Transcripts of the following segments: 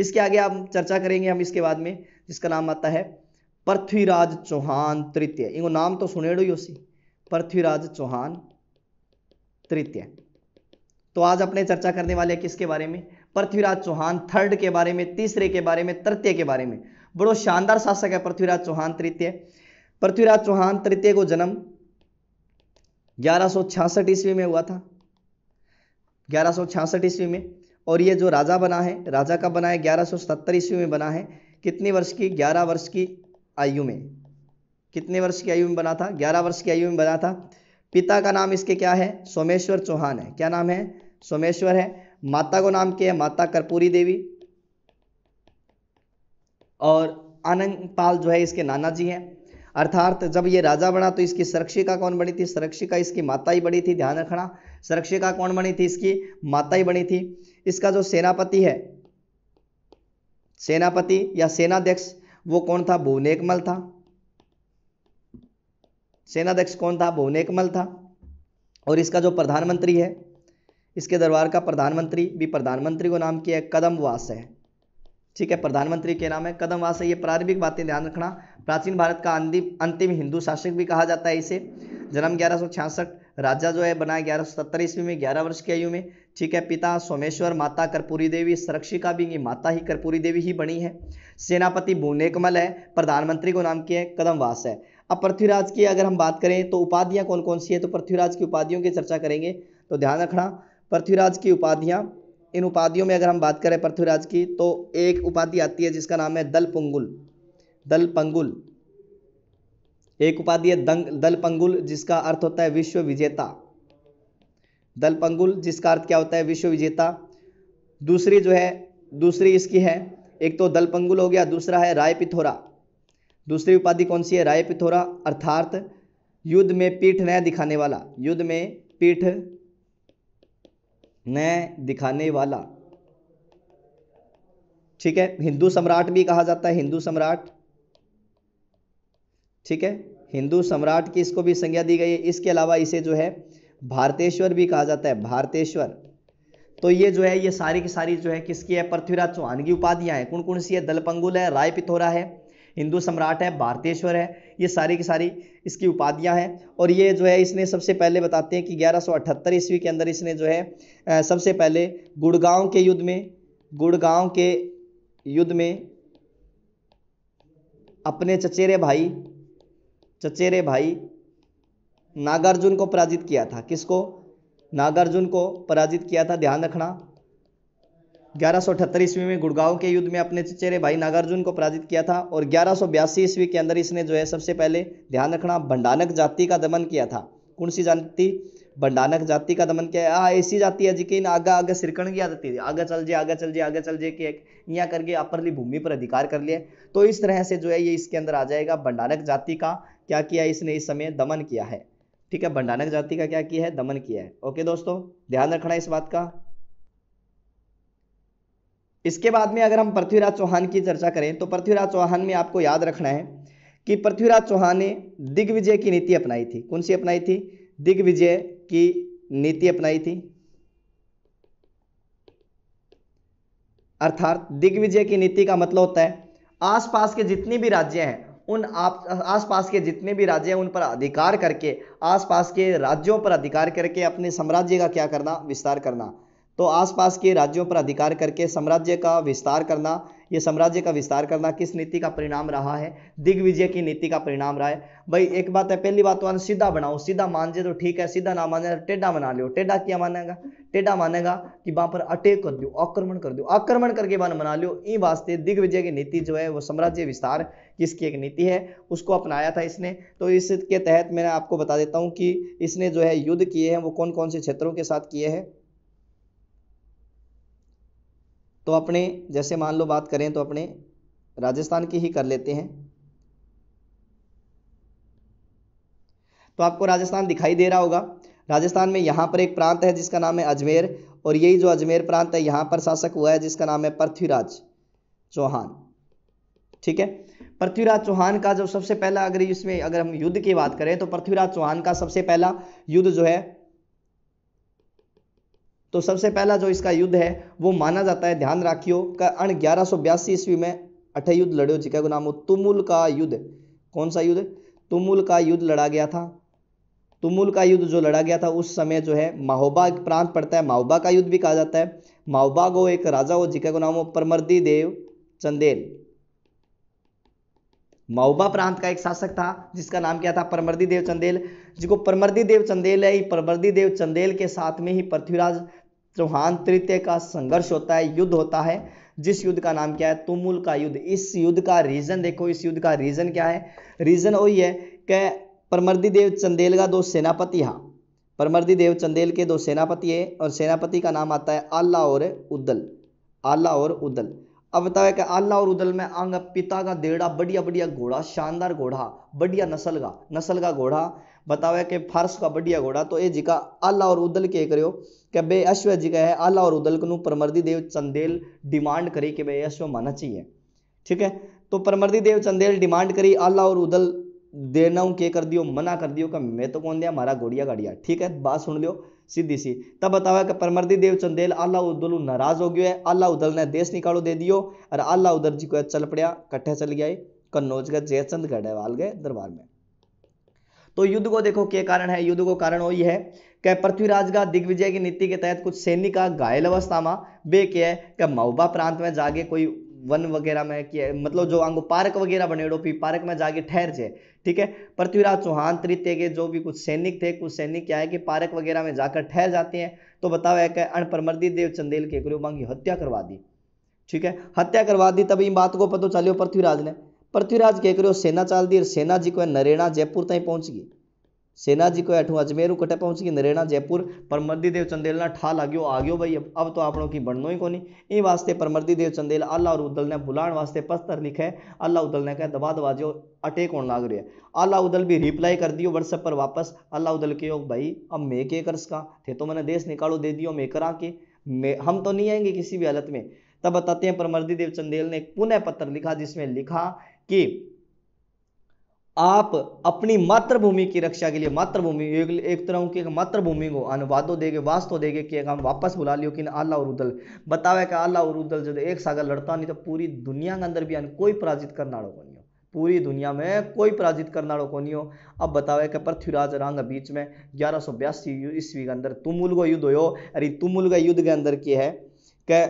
इसके आगे आप चर्चा करेंगे हम इसके बाद में, जिसका नाम आता है पृथ्वीराज चौहान तृतीय। इनको नाम तो सुनेड़ो ही उसी, पृथ्वीराज चौहान तृतीय। तो आज अपने चर्चा करने वाले किसके बारे में? पृथ्वीराज चौहान थर्ड के बारे में, तीसरे के बारे में, तृतीय के बारे में। बड़ो शानदार शासक है पृथ्वीराज चौहान तृतीय। पृथ्वीराज चौहान तृतीय को जन्म 1166 ईस्वी में हुआ था, 1166 ईस्वी में। और ये जो राजा बना है, राजा कब बना है? 1177 ईस्वी में बना है। कितनी वर्ष की? 11 वर्ष की आयु में। कितने वर्ष की आयु में बना था? 11 वर्ष की आयु में बना था। पिता का नाम इसके क्या है? सोमेश्वर चौहान है। क्या नाम है? सोमेश्वर है। माता को नाम क्या है? माता कर्पूरी देवी। और आनंद पाल जो है इसके नाना जी हैं। अर्थात जब ये राजा बना तो इसकी संरक्षिका कौन बनी थी? संरक्षिका इसकी माता ही बनी थी, ध्यान रखना। संरक्षिका कौन बनी थी? इसकी माता ही बनी थी। इसका जो सेनापति है, सेनापति या सेनाध्यक्ष, वो कौन था? भुवनेकमल था। सेनाध्यक्ष कौन था? भुवनेकमल था। और इसका जो प्रधानमंत्री है, इसके दरबार का प्रधानमंत्री भी, प्रधानमंत्री को नाम किया है कदमवास है। ठीक है, प्रधानमंत्री के नाम है कदमवास है। ये प्रारंभिक बातें ध्यान रखना। प्राचीन भारत का अंतिम हिंदू शासक भी कहा जाता है इसे। जन्म 1166, राजा जो है बना 1177 ईस्वी में, 11 वर्ष की आयु में। ठीक है, पिता सोमेश्वर, माता कर्पूरी देवी। संरक्षिका भी माता ही कर्पूरी देवी ही बनी है। सेनापति भुवनेकमल है। प्रधानमंत्री को नाम किया है कदमवास है। अब पृथ्वीराज की अगर हम बात करें तो उपाधियां कौन कौन सी है, तो पृथ्वीराज की उपाधियों की चर्चा करेंगे। तो ध्यान रखना, पृथ्वीराज की उपाधियां, इन उपाधियों में अगर हम बात करें पृथ्वीराज की, तो एक उपाधि आती है जिसका नाम है दलपंगुल। दलपंगुल एक उपाधि है, दलपंगुल, जिसका अर्थ होता है विश्व विजेता। दलपंगुल जिसका अर्थ क्या होता है? विश्व विजेता। दूसरी जो है, दूसरी इसकी है, एक तो दलपंगुल हो गया, दूसरा है राय पिथोरा। दूसरी उपाधि कौन सी है? राय पिथोरा, अर्थात युद्ध में पीठ न दिखाने वाला। युद्ध में पीठ न दिखाने वाला। ठीक है, हिंदू सम्राट भी कहा जाता है, हिंदू सम्राट। ठीक है, हिंदू सम्राट की इसको भी संज्ञा दी गई है। इसके अलावा इसे जो है भारतेश्वर भी कहा जाता है, भारतेश्वर। तो ये जो है, ये सारी की सारी जो है किसकी है? पृथ्वीराज चौहान की उपाधियां हैं। कौन कौन सी है? दलपंगुल है, राय पिथोरा है, हिंदू सम्राट है, भारतेश्वर है। ये सारी की सारी इसकी उपाधियां हैं। और ये जो है, इसने सबसे पहले बताते हैं कि 1178 ईस्वी के अंदर इसने जो है सबसे पहले गुड़गांव के युद्ध में, गुड़गांव के युद्ध में अपने चचेरे भाई नागार्जुन को पराजित किया था। किसको? नागार्जुन को पराजित किया था, ध्यान रखना। 1178 ईस्वी में गुड़गांव के युद्ध में अपने चचेरे भाई नागार्जुन को पराजित किया था। और 1182 ईस्वी के अंदर इसने जो है सबसे पहले, ध्यान रखना, भंडानक जाति का दमन किया था। कौन सी जाति? भंडानक जाति का दमन किया। ऐसी जाति है जिकी आगे आगे सिरकण की आदत थी, आगे चल जे आगे चल जे आगे चल जे, कि यहाँ करके अपरली भूमि पर अधिकार कर लिया। तो इस तरह से जो है ये इसके अंदर आ जाएगा। भंडानक जाति का क्या किया इसने? इस समय दमन किया है। ठीक है, भंडानक जाति का क्या किया है? दमन किया है। ओके दोस्तों, ध्यान रखना इस बात का। इसके बाद में अगर हम पृथ्वीराज चौहान की चर्चा करें तो पृथ्वीराज चौहान में आपको याद रखना है कि पृथ्वीराज चौहान ने दिग्विजय की नीति अपनाई थी। कौन सी अपनाई थी? दिग्विजय की नीति अपनाई थी। अर्थात दिग्विजय की नीति का मतलब होता है आसपास के जितने भी राज्य हैं, उन आसपास के जितने भी राज्य हैं उन पर अधिकार करके, आसपास के राज्यों पर अधिकार करके अपने साम्राज्य का क्या करना? विस्तार करना। तो आसपास के राज्यों पर अधिकार करके साम्राज्य का विस्तार करना, ये साम्राज्य का विस्तार करना किस नीति का परिणाम रहा है? दिग्विजय की नीति का परिणाम रहा है। भाई एक बात है, पहली बात तो सीधा बनाओ, सीधा मान जे तो ठीक है, सीधा ना माने टेढ़ा बना लो। टेढ़ा क्या मानेगा? टेढ़ा मानेगा कि वहां पर अटैक कर दो, आक्रमण कर दो, आक्रमण करके बना लो। ई वास्ते दिग्विजय की नीति जो है वो साम्राज्य विस्तार किसकी एक नीति है, उसको अपनाया था इसने। तो इसके तहत मैं आपको बता देता हूं कि इसने जो है युद्ध किए हैं वो कौन कौन से क्षेत्रों के साथ किए हैं। तो अपने जैसे मान लो बात करें तो अपने राजस्थान की ही कर लेते हैं। तो आपको राजस्थान दिखाई दे रहा होगा। राजस्थान में यहां पर एक प्रांत है जिसका नाम है अजमेर, और यही जो अजमेर प्रांत है यहां पर शासक हुआ है जिसका नाम है पृथ्वीराज चौहान। ठीक है, पृथ्वीराज चौहान का जो सबसे पहला, अगर इसमें अगर हम युद्ध की बात करें तो पृथ्वीराज चौहान का सबसे पहला युद्ध जो है तो सबसे पहला जो इसका युद्ध है वो माना जाता है, ध्यान रखियो, का 1182 ईस्वी में अठे युद्ध लड़ो जिसका नाम हो तुमुल का युद्ध। कौन सा युद्ध? तुमुल का युद्ध लड़ा गया था। तुमुल का युद्ध जो लड़ा गया था उस समय जो है महोबा प्रांत पड़ता है, महोबा का युद्ध भी कहा जाता है। महोबा को एक राजा हो जिसका नाम हो परमर्दी देव चंदेल। महोबा प्रांत का एक शासक था जिसका नाम क्या था? परमर्दी देव चंदेल। जिसको परमर्दी देव चंदेल है, परमर्दी देव चंदेल के साथ में ही पृथ्वीराज चौहान तृतीय का संघर्ष होता है, युद्ध होता है, जिस युद्ध का नाम क्या है? तुमुल का युद्ध। इस युद्ध का रीजन देखो, इस युद्ध का रीजन क्या है? रीजन वही है कि परमर्दी देव चंदेल का दो सेनापति, हाँ परमर्दी देव चंदेल के दो सेनापति है और सेनापति का नाम आता है आल्ला और उद्दल। आल्ला और उद्दल। अब बताओ कि आल्ला और उदल में आंग पिता का देड़ा बढ़िया बढ़िया घोड़ा, शानदार घोड़ा, बढ़िया नस्ल का घोड़ा, बताओ कि फारस का बढ़िया घोड़ा। तो ये जिका आल्ला और उदल के करो कि बे अश्व जी का है, आल्ला और उदल को परमर्दी देव चंदेल डिमांड करी कि भाई अश्व माना चाहिए, ठीक है। तो परमर्दी देव चंदेल डिमांड करी, आल्ला और उदल देना के कर दियो, मना कर दियो कि मैं तो कौन दिया, हमारा घोड़िया गाड़िया, ठीक है, बात सुन लियो सीधी सी। तब बतावा कि परमर्दी देव चंदेल आल्ला उदल नाराज हो गयो है, आल्ला उदल ने देश निकालो दे दियो और आल्ला उदल जी को चल पड़िया, कट्ठे चल गया कन्नौज के जयचंद गढ़वाल के दरबार में। तो युद्ध को देखो क्या कारण है? युद्ध को कारण वही है कि पृथ्वीराज का दिग्विजय की नीति के तहत कुछ सैनिक का घायल अवस्था में बे क्या है कि महोबा प्रांत में जाके कोई वन वगैरह में किया, मतलब जो आंगो पार्क वगैरह बनेड़ो पी पार्क में जाके ठहर जाए, ठीक है। पृथ्वीराज चौहान तृतीय के जो भी कुछ सैनिक थे, कुछ सैनिक क्या है कि पार्क वगैरह में जाकर ठहर जाते हैं। तो बताओ है कि अणपरमर्दी देव चंदेल के करो की हत्या करवा दी, ठीक है, हत्या करवा दी। तब इन बात को पता चलियो पृथ्वीराज ने, पृथ्वीराज के करो सेना चाल दी और सेना जी को नरेना जयपुर तक पहुंच गई। सेना जी को अठू अजमेर कटे पहुंच गई नरेना जयपुर। परमर्दी देव चंदेल ना ठा लाग्यो, आ गयो भाई अब तो आपनों की बननो ही कोनी। इन वास्ते परमर्दी देव चंदेल आल्ला और उदल ने बुलाण वास्ते पत्र लिखे। आल्ला उदल ने कहा दबा दबा जो अटैक होने लाग रही है। आल्ला उदल भी रिप्लाई कर दियो व्हाट्सएप पर वापस। आल्ला उदल के भाई अब मैं के कर सका, थे तो मैंने देश निकालो दे दियो, मैं करा के हम तो नहीं आएंगे किसी भी हालत में। तब बताते हैं परमर्दी देव चंदेल ने एक पुनः पत्र लिखा जिसमें लिखा कि आप अपनी मातृभूमि की रक्षा के लिए, मातृभूमि एक तरह की मातृभूमि को अनुवादो देगे, वास्तव देगे कि हम वापस बुला लियो कि आल्ला और उदल बतावे कि आल्ला और उदल जब एक सागर लड़ता नहीं तो पूरी दुनिया के अंदर भी कोई पराजित करना को नहीं हो, पूरी दुनिया में कोई पराजित करना को नहीं हो। अब बतावे कि पृथ्वीराज रंग बीच में 1182 ईस्वी के अंदर तुमुल को युद्ध हो। अरे तुमुल का युद्ध के अंदर क्या है कि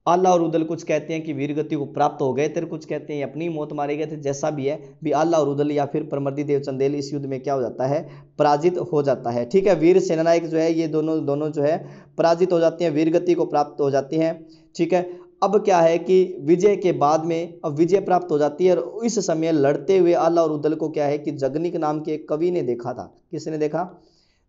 आल्ला और उदल कुछ कहते हैं कि वीरगति को प्राप्त हो गए थे, कुछ कहते हैं अपनी मौत मारे गए थे। जैसा भी है भी आल्ला और उदल या फिर परमर्दी देव चंदेल इस युद्ध में क्या हो जाता है? पराजित हो जाता है, ठीक है। वीर सेनानायक जो है ये दोनों जो है पराजित हो जाते हैं, वीरगति को प्राप्त हो जाती हैं, ठीक है। अब क्या है कि विजय के बाद में अब विजय प्राप्त हो जाती है और इस समय लड़ते हुए आल्ला और उदल को क्या है कि जगनिक नाम के एक कवि ने देखा था। किसने देखा?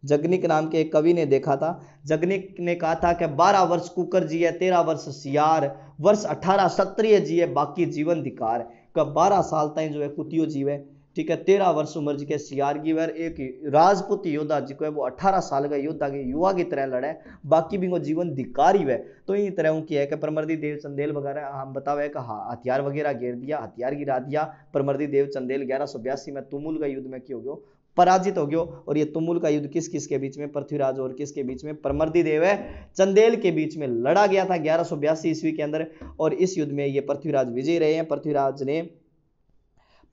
जगनिक नाम के एक कवि ने देखा था। जगनिक ने कहा था कि 12 वर्ष कुकर जी है, 13 वर्ष सियार, वर्ष 18 क्षत्रिय जी है, बाकी जीवन धिकार। का 12 साल तक जो है कुतियो जीवे, ठीक है, 13 वर्ष उम्र जी के सियार की वर, एक राजपूत योद्धा जी को है वो 18 साल का योद्धा के युवा की तरह लड़े, बाकी भी वो जीवन धिकार ही है। तो इन तरह की है कि परमर्दी देव चंदेल वगैरह हम बतावे कि हथियार वगैरह घेर दिया, हथियार गिरा दिया। परमर्दी देव चंदेल 1182 में तुमुल का युद्ध में क्यों हो गयो? पराजित हो गयो। और ये तुमुल का युद्ध किस किस के बीच में? पृथ्वीराज और किसके बीच में? परमर्दी देव चंदेल के बीच में लड़ा गया था 1182 ईस्वी के अंदर। और इस युद्ध में ये पृथ्वीराज विजयी रहे हैं। पृथ्वीराज ने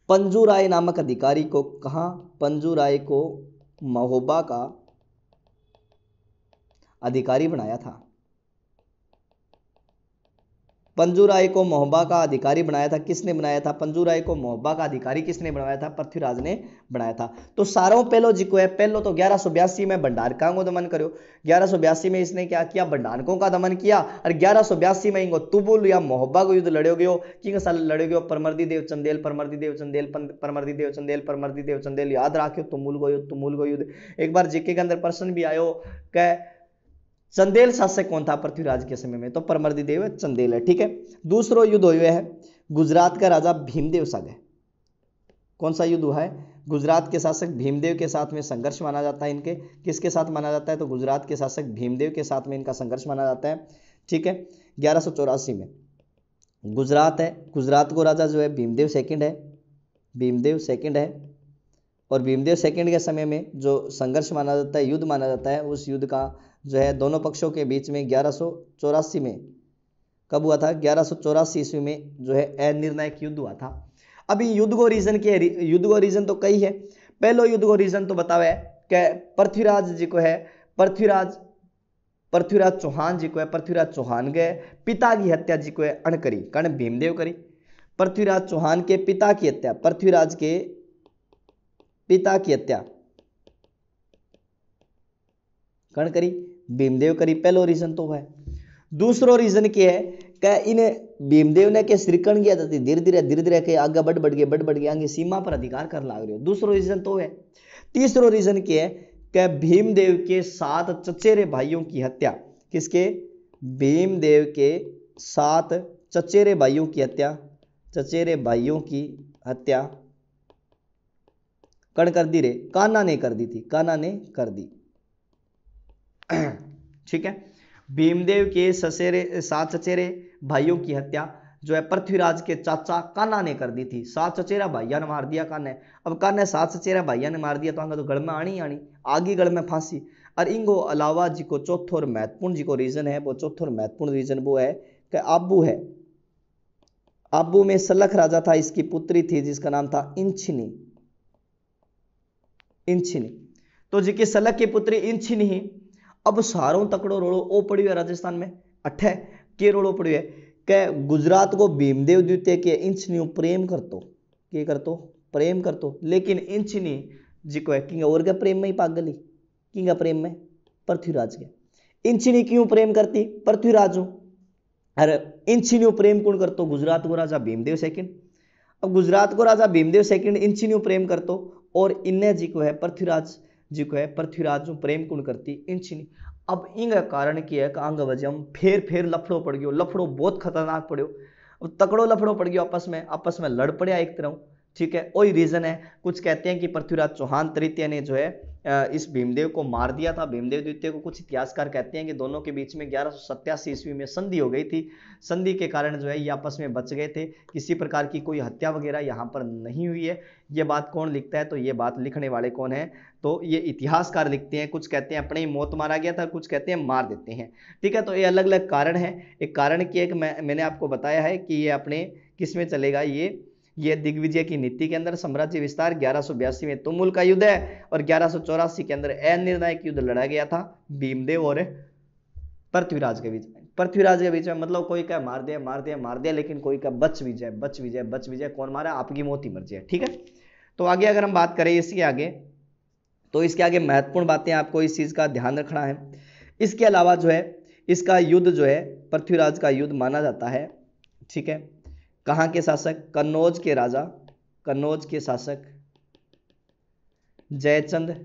पंजूराय नामक अधिकारी को कहा, पंजूराय को महोबा का अधिकारी बनाया था। पंजूराय को महोबा का अधिकारी बनाया था। किसने बनाया था? पंजूराय को महोबा का अधिकारी किसने बनाया था? पृथ्वीराज ने बनाया था। तो सारों पहलो जी को है, पहलो तो 1182 में भंडारकों को दमन करो। 1182 में इसने क्या किया? भंडारकों का दमन किया। और 1182 में इनको तुमुल या महोबा को युद्ध लड़े गयो। किंग साल लड़े गयो? परमर्दी देव चंदेल, परमर्दी देव चंदेल, परमर्दी देव चंदेल, परमर्दी देव चंदेल। याद रखियो तुमुल को युद्ध, तुमुल को युद्ध। एक बार जीके के अंदर प्रश्न भी आयो कि चंदेल शासक कौन था पृथ्वीराज के समय में? तो परमर्दी देव चंदेल है, ठीक है। दूसरो युद्ध हुआ है गुजरात का राजा भीमदेव संग। कौन सा युद्ध हुआ है? गुजरात के शासक भीमदेव के साथ में संघर्ष माना जाता है। इनके किसके साथ माना जाता है? तो गुजरात के शासक भीमदेव के साथ में इनका संघर्ष माना जाता है, ठीक है। 1184 में गुजरात है, गुजरात को राजा जो है भीमदेव सेकंड है, भीमदेव सेकंड है। और भीमदेव सेकंड के समय में जो संघर्ष माना जाता है, युद्ध माना जाता है, उस युद्ध का जो है दोनों पक्षों के बीच में 1184 में, कब हुआ था? 1184 ईस्वी में जो है अनिर्णायक युद्ध हुआ था। अभी युद्ध को रीजन के युद्ध को रीजन तो कई है। पहलो युद्ध को रीजन तो बतावे कि पृथ्वीराज जी को है, पृथ्वीराज चौहान जी को है, पृथ्वीराज चौहान के पिता की हत्या जी को है अण करी, कर्ण भीमदेव करी। पृथ्वीराज चौहान के पिता की हत्या, पृथ्वीराज के पिता की हत्या कर्ण करी, भीमदेव करी। पहलो रीजन तो है। दूसरो रीजन क्या है कि इन भीमदेव ने के श्रीकर्ण की आदत धीरे धीरे के आगे बढ़ गए आगे सीमा पर अधिकार कर लाग रहे हो। दूसरो रीजन तो है। तीसरो रीजन क्या है कि भीमदेव के 7 चचेरे भाइयों की हत्या, किसके? भीमदेव के 7 चचेरे भाइयों की हत्या, चचेरे भाइयों की हत्या कर्ण कर दी रे, कान्हा ने कर दी थी, कान्हा ने कर दी। ठीक है, भीमदेव के 7 चचेरे भाइयों की हत्या जो है पृथ्वीराज के चाचा कान्हा ने कर दी थी। 7 चचेरा भाइया ने मार दिया कान्हा। अब कान्हा 7 चचेरा भाइया ने मार दिया तो आगे तो गढ़ में आनी आगे गढ़ में फांसी। और इनको अलावा जी को चौथो और महत्वपूर्ण जी को रीजन है, वो चौथो और महत्वपूर्ण रीजन वो है कि आबू है। आबू में सलख राजा था, इसकी पुत्री थी जिसका नाम था इंछिनी। तो जी की सलख की पुत्री इंछिनी ही। अब सारों तकड़ो रोड़ो ओ पड़ी है राजस्थान में, अठे के रोड़ो पड़ी है कि गुजरात को भीमदेव द्वितीय के इंछनी प्रेम करतो, के करतो? प्रेम करतो। लेकिन इंछनी जी को है किंग और के प्रेम में ही पागली, किंग प्रेम में? पृथ्वीराज के। इंछनी क्यों प्रेम करती? पृथ्वीराज। अरे इंछनी प्रेम कौन करतो? गुजरात को राजा भीमदेव सेकंड। अब गुजरात को राजा भीमदेव सेकंड इंछनी प्रेम करतो और इन्हें जी को है पृथ्वीराज जी को है पृथ्वीराज प्रेम कौन करती? इंछनी। अब इंग कारण की है अंग वजह फेर लफड़ो पड़ गयो, लफड़ो बहुत खतरनाक पड़ो। अब तकड़ो लफड़ो पड़ गयो, आपस में लड़ पड़िया एक तरह। ठीक है, वही रीजन है। कुछ कहते हैं कि पृथ्वीराज चौहान तृतीय ने जो है इस भीमदेव को मार दिया था, भीमदेव द्वितीय को। कुछ इतिहासकार कहते हैं कि दोनों के बीच में 1187 ईस्वी में संधि हो गई थी। संधि के कारण जो है ये आपस में बच गए थे, किसी प्रकार की कोई हत्या वगैरह यहाँ पर नहीं हुई है। ये बात कौन लिखता है? तो ये बात लिखने वाले कौन है? तो ये इतिहासकार लिखते हैं। कुछ कहते हैं अपने ही मौत मारा गया था, कुछ कहते हैं मार देते हैं। ठीक है, तो ये अलग अलग कारण है। एक कारण की एक मैंने आपको बताया है कि ये अपने किस में चलेगा, ये दिग्विजय की नीति के अंदर साम्राज्य विस्तार। 1182 में तुमुल का युद्ध है और 1184 के अंदर अनिर्णायक युद्ध लड़ा गया था भीमदेव और पृथ्वीराज के बीच में। पृथ्वीराज के बीच में मतलब कोई का मार दिया, लेकिन कोई का बच विजय। कौन मारा? आपकी मौत ही मर्जी है। ठीक है, तो आगे अगर हम बात करें इसके आगे, तो इसके आगे महत्वपूर्ण बातें आपको इस चीज का ध्यान रखना है। इसके अलावा जो है इसका युद्ध जो है पृथ्वीराज का युद्ध माना जाता है। ठीक है, कहां के शासक? कन्नौज के राजा, कन्नौज के शासक जयचंद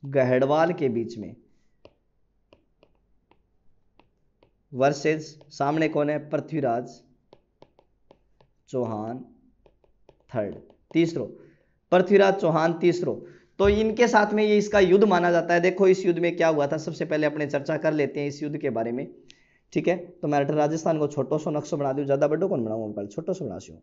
गहड़वाल के बीच में वर्सेस सामने कौन है? पृथ्वीराज चौहान थर्ड, तीसरो पृथ्वीराज चौहान तीसरो। तो इनके साथ में ये इसका युद्ध माना जाता है। देखो इस युद्ध में क्या हुआ था, सबसे पहले अपने चर्चा कर लेते हैं इस युद्ध के बारे में। ठीक है, तो मैं राजस्थान को छोटो सो नक्शो बना दूं, ज्यादा बड़ो कौन बनाऊंगा, छोटो सो बना सी।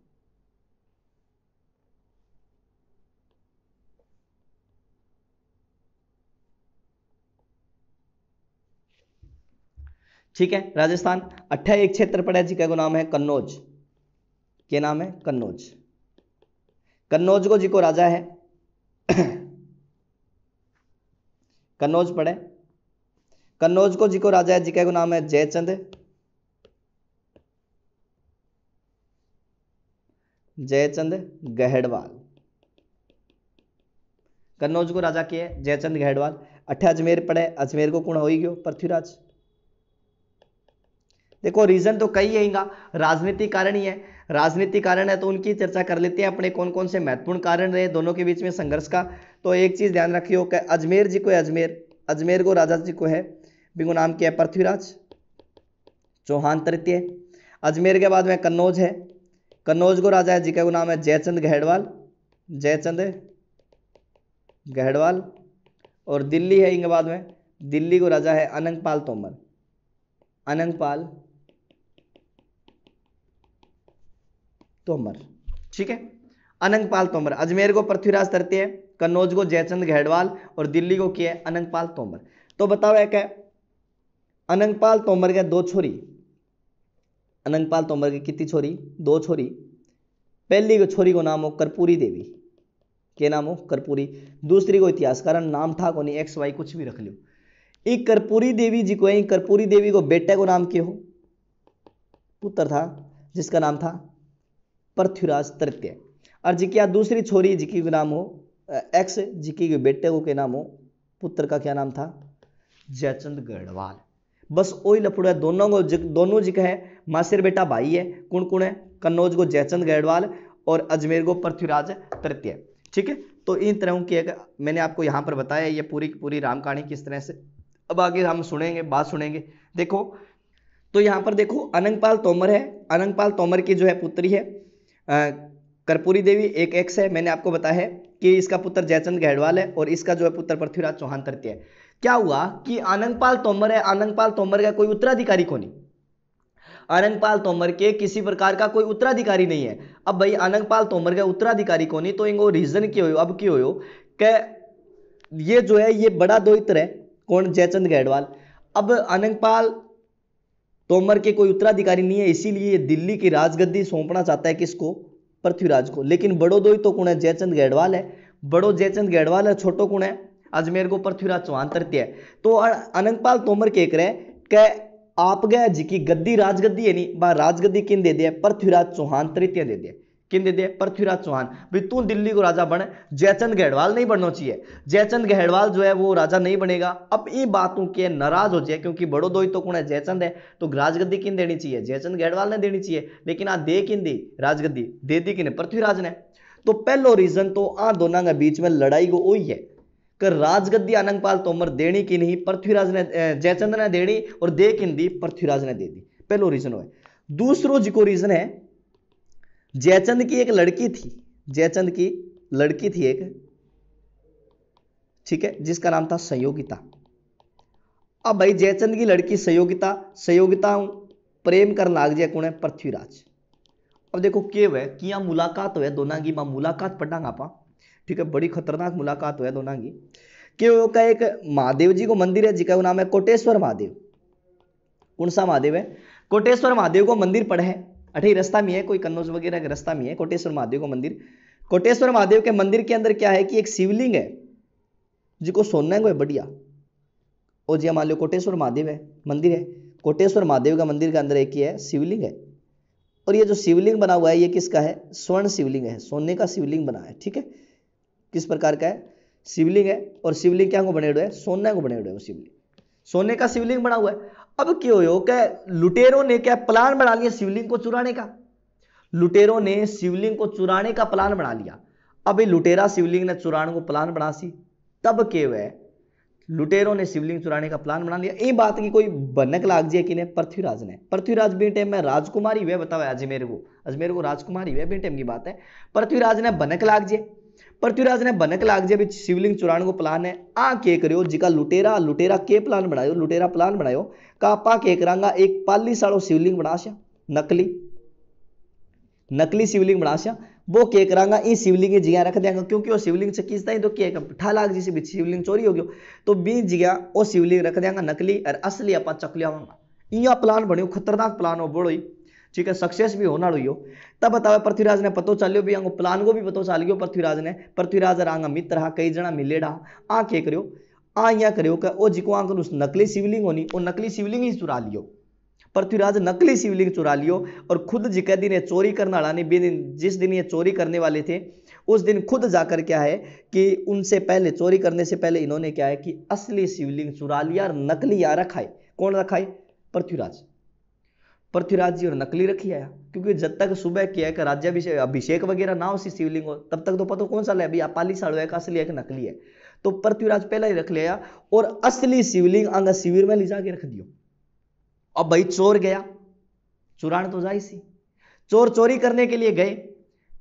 ठीक है, राजस्थान 28 क्षेत्र पड़ा है जिसका नाम है कन्नौज। क्या नाम है? कन्नौज। कन्नौज को जी को राजा है कन्नौज पड़े। कन्नौज को जी को राजा है जिसका नाम है जयचंद गहड़वाल। कन्नौज को राजा के है जयचंद गहड़वाल। 8 अजमेर पड़े, अजमेर को कौन हो ही गयो? पृथ्वीराज। देखो रीजन तो कई है, इनका राजनीतिक कारण ही है। राजनीतिक कारण है तो उनकी चर्चा कर लेते हैं अपने कौन कौन से महत्वपूर्ण कारण रहे दोनों के बीच में संघर्ष का। तो एक चीज ध्यान रखियो कि अजमेर जी को है, अजमेर को राजा जी को है, बिगु नाम क्या है? पृथ्वीराज चौहान तृतीय। अजमेर के बाद में कन्नौज है, कन्नौज को राजा है जी का नाम है जयचंद गहड़वाल। और दिल्ली है इनके बाद में, दिल्ली को राजा है अनंगपाल तोमर। ठीक है, अनंगपाल तोमर। अजमेर को पृथ्वीराज तृतीय, कन्नौज को जयचंद गहड़वाल और दिल्ली को किया है अनंगपाल तोमर। तो बताओ एक है अनंगपाल तोमर के दो छोरी, अनंगपाल तोमर की कितनी छोरी? दो छोरी। पहली को छोरी को नाम हो कर्पूरी देवी, के नाम हो कर्पूरी। दूसरी को इतिहासकार नाम था को नहीं, एक्स वाई कुछ भी रख लो। एक कर्पूरी देवी जी को, कर्पूरी देवी को बेटे को नाम के हो, पुत्र था जिसका नाम था पृथ्वीराज तृतीय। और जी क्या दूसरी छोरी जी की नाम हो एक्स, जी के बेटे को के नाम हो, पुत्र का क्या नाम था? जयचंद गढ़वाल। बस वही लफड़ा है, दोनों को दोनों जी का है मासिर बेटा भाई है। कौन कौन है? कन्नौज को जयचंद गढ़वाल और अजमेर को पृथ्वीराज तृतीय। ठीक है, तो इन तरह की मैंने आपको यहां पर बताया ये पूरी पूरी राम कहानी किस तरह से। अब आगे हम सुनेंगे, बात सुनेंगे। देखो तो यहां पर देखो अनंगपाल तोमर है, अनंगपाल तोमर की जो है पुत्री है कर्पूरी देवी, एक एक्स है। मैंने आपको बताया है कि इसका पुत्र जयचंद गढ़वाल है और इसका जो है पुत्र पृथ्वीराज चौहान तृतीय है। क्या हुआ कि अनंगपाल तोमर है, अनंगपाल तोमर का कोई उत्तराधिकारी को नहीं, अनंगपाल तोमर के किसी प्रकार का कोई उत्तराधिकारी नहीं है। अब भाई अनंगपाल तोमर का उत्तराधिकारी को नहीं, तो इनको रीजन क्यों हो? अब क्यों हो कि ये जो है ये बड़ा दोहित्र है, कौन? जयचंद गढ़वाल। अब अनंगपाल तोमर के कोई उत्तराधिकारी नहीं है, इसीलिए ये दिल्ली की राजगद्दी सौंपना चाहता है किसको? पृथ्वीराज को। लेकिन बड़ो दोई तो कौन है? जयचंद गढ़वाल है। बड़ो जयचंद गढ़वाल है, छोटो कौन है? अजमेर को पृथ्वीराज चौहान तृतीय है। तो अनंगपाल तोमर कह रहे कि आप गए जी की गद्दी राजगद्दी है नहीं, बा राजगद्दी किन दे दिया? पृथ्वीराज चौहान तृतीय दे दिया। किन दे दिया? पृथ्वीराज चौहान। भाई तू दिल्ली को राजा बने, जयचंद गढ़वाल नहीं बनना चाहिए। जयचंद गढ़वाल जो है वो राजा नहीं बनेगा। अब इन बातों के नाराज हो जाए, क्योंकि बड़ो दोई तो कौन है? जयचंद है। तो राजगद्दी किन देनी चाहिए? जयचंद गढ़वाल ने देनी चाहिए। लेकिन आ दे किन दी राजगद्दी? दे दी किने? पृथ्वीराज ने। तो पहलो रीजन तो आ दोनों के बीच में लड़ाई को वही है कि राजगद्दी अनंगपाल तोमर देनी की नहीं, पृथ्वीराज ने जयचंद ने देनी, और दे किन दी? पृथ्वीराज ने दे दी। पहलो रीजन हो। दूसरो जी को रीजन है जयचंद की एक लड़की थी, जयचंद की लड़की थी एक, ठीक है, जिसका नाम था संयोगिता। अब भाई जयचंद की लड़की संयोगिता, संयोगिता प्रेम कर लाग जाए कौन है? पृथ्वीराज। अब देखो क्या हुआ कि यहाँ मुलाकात हुआ दोनों की, मुलाकात पढ़ांगा आप, ठीक है, बड़ी खतरनाक मुलाकात हुआ दोनों की। क्यों का एक महादेव जी को मंदिर है जिसका नाम है कोटेश्वर महादेव। कौन सा महादेव है? कोटेश्वर महादेव को मंदिर पड़े है, अठे रास्ता में है, कोई कन्नौज वगैरह के रास्ता में है कोटेश्वर महादेव को मंदिर। कोटेश्वर महादेव के मंदिर के अंदर क्या है कि एक शिवलिंग है जिसको सोना है बढ़िया। और जी मान लो कोटेश्वर महादेव है मंदिर है, कोटेश्वर महादेव का मंदिर के अंदर एक ही है शिवलिंग है। और ये जो शिवलिंग बना हुआ है ये किसका है? स्वर्ण शिवलिंग है, सोने का शिवलिंग बना है। ठीक है, किस प्रकार का है? शिवलिंग है। और शिवलिंग क्या को बने हुए? सोने को बने हुए हैं। शिवलिंग सोने का शिवलिंग बना हुआ है। अब क्यों हो क्या लुटेरों ने क्या प्लान बना लिया शिवलिंग को चुराने का? लुटेरों ने शिवलिंग को चुराने का प्लान बना लिया। अब लुटेरा शिवलिंग ने चुराने को प्लान बना सी, तब क्या हुआ? लुटेरों ने शिवलिंग चुराने का प्लान बना लिया। ये बात की कोई बनक लाग जाए कि ने? पृथ्वीराज ने। पृथ्वीराज बी टाइम में राजकुमारी हुए, बताओ अजमेर को राजकुमारी हुए बी टाइम की बात है। पृथ्वीराज ने बनक लाग जाए, पृथ्वीराज ने बनक लाग जाए शिवलिंग चुराने को प्लान है। आ के करियो जिका लुटेरा, लुटेरा के प्लान बनायो? लुटेरा प्लान बनायो का आपा के करांगा एक 40 सालों शिवलिंग बना सा, नकली शिवलिंग बना सा। वो के करांगा ई शिवलिंग की जगह रख देंगे, क्योंकि वो शिवलिंग से किसता ही तो क्या ठा लाग जैसे भी शिवलिंग चोरी हो गयो, तो बी जगह वो शिवलिंग रख देंगे नकली और असली आप चक लियावांगा। इया प्लान बनियो, खतरनाक प्लान हो बड़ो ही, ठीक है, सक्सेस भी होना रही हो। तब बताओ पृथ्वीराज ने पतो चलियो भी आंगो प्लान को भी पतो चल गयो पृथ्वीराज ने। पृथ्वीराज आंगा मित्र हा कई जना मिलेड़ा आ के करियो आ या करियो का ओ जिको आंगो उस नकली शिवलिंग होनी, वो नकली शिवलिंग ही चुरा लियो। पृथ्वीराज नकली शिवलिंग चुरा लियो और खुद जिके दिन चोरी करने वाला नहीं, जिस दिन ये चोरी करने वाले थे उस दिन खुद जाकर क्या है कि उनसे पहले चोरी करने से पहले इन्होंने क्या है कि असली शिवलिंग चुरा लिया और नकली यहाँ रखा है। कौन रखा है? पृथ्वीराज। पृथ्वीराज जी और नकली रखी आया, क्योंकि जब तक सुबह किया है राज्याभिषेक अभिषेक वगैरह ना हो शिवलिंग हो तब तक तो पता कौन सा है भैया 40 साल है असली है कि नकली है। तो पृथ्वीराज पहले ही रख लिया और असली शिवलिंग अंग शिविर में ले जाके रख दियो। अब भाई चोर गया, चुरान तो जाई सी, चोर चोरी करने के लिए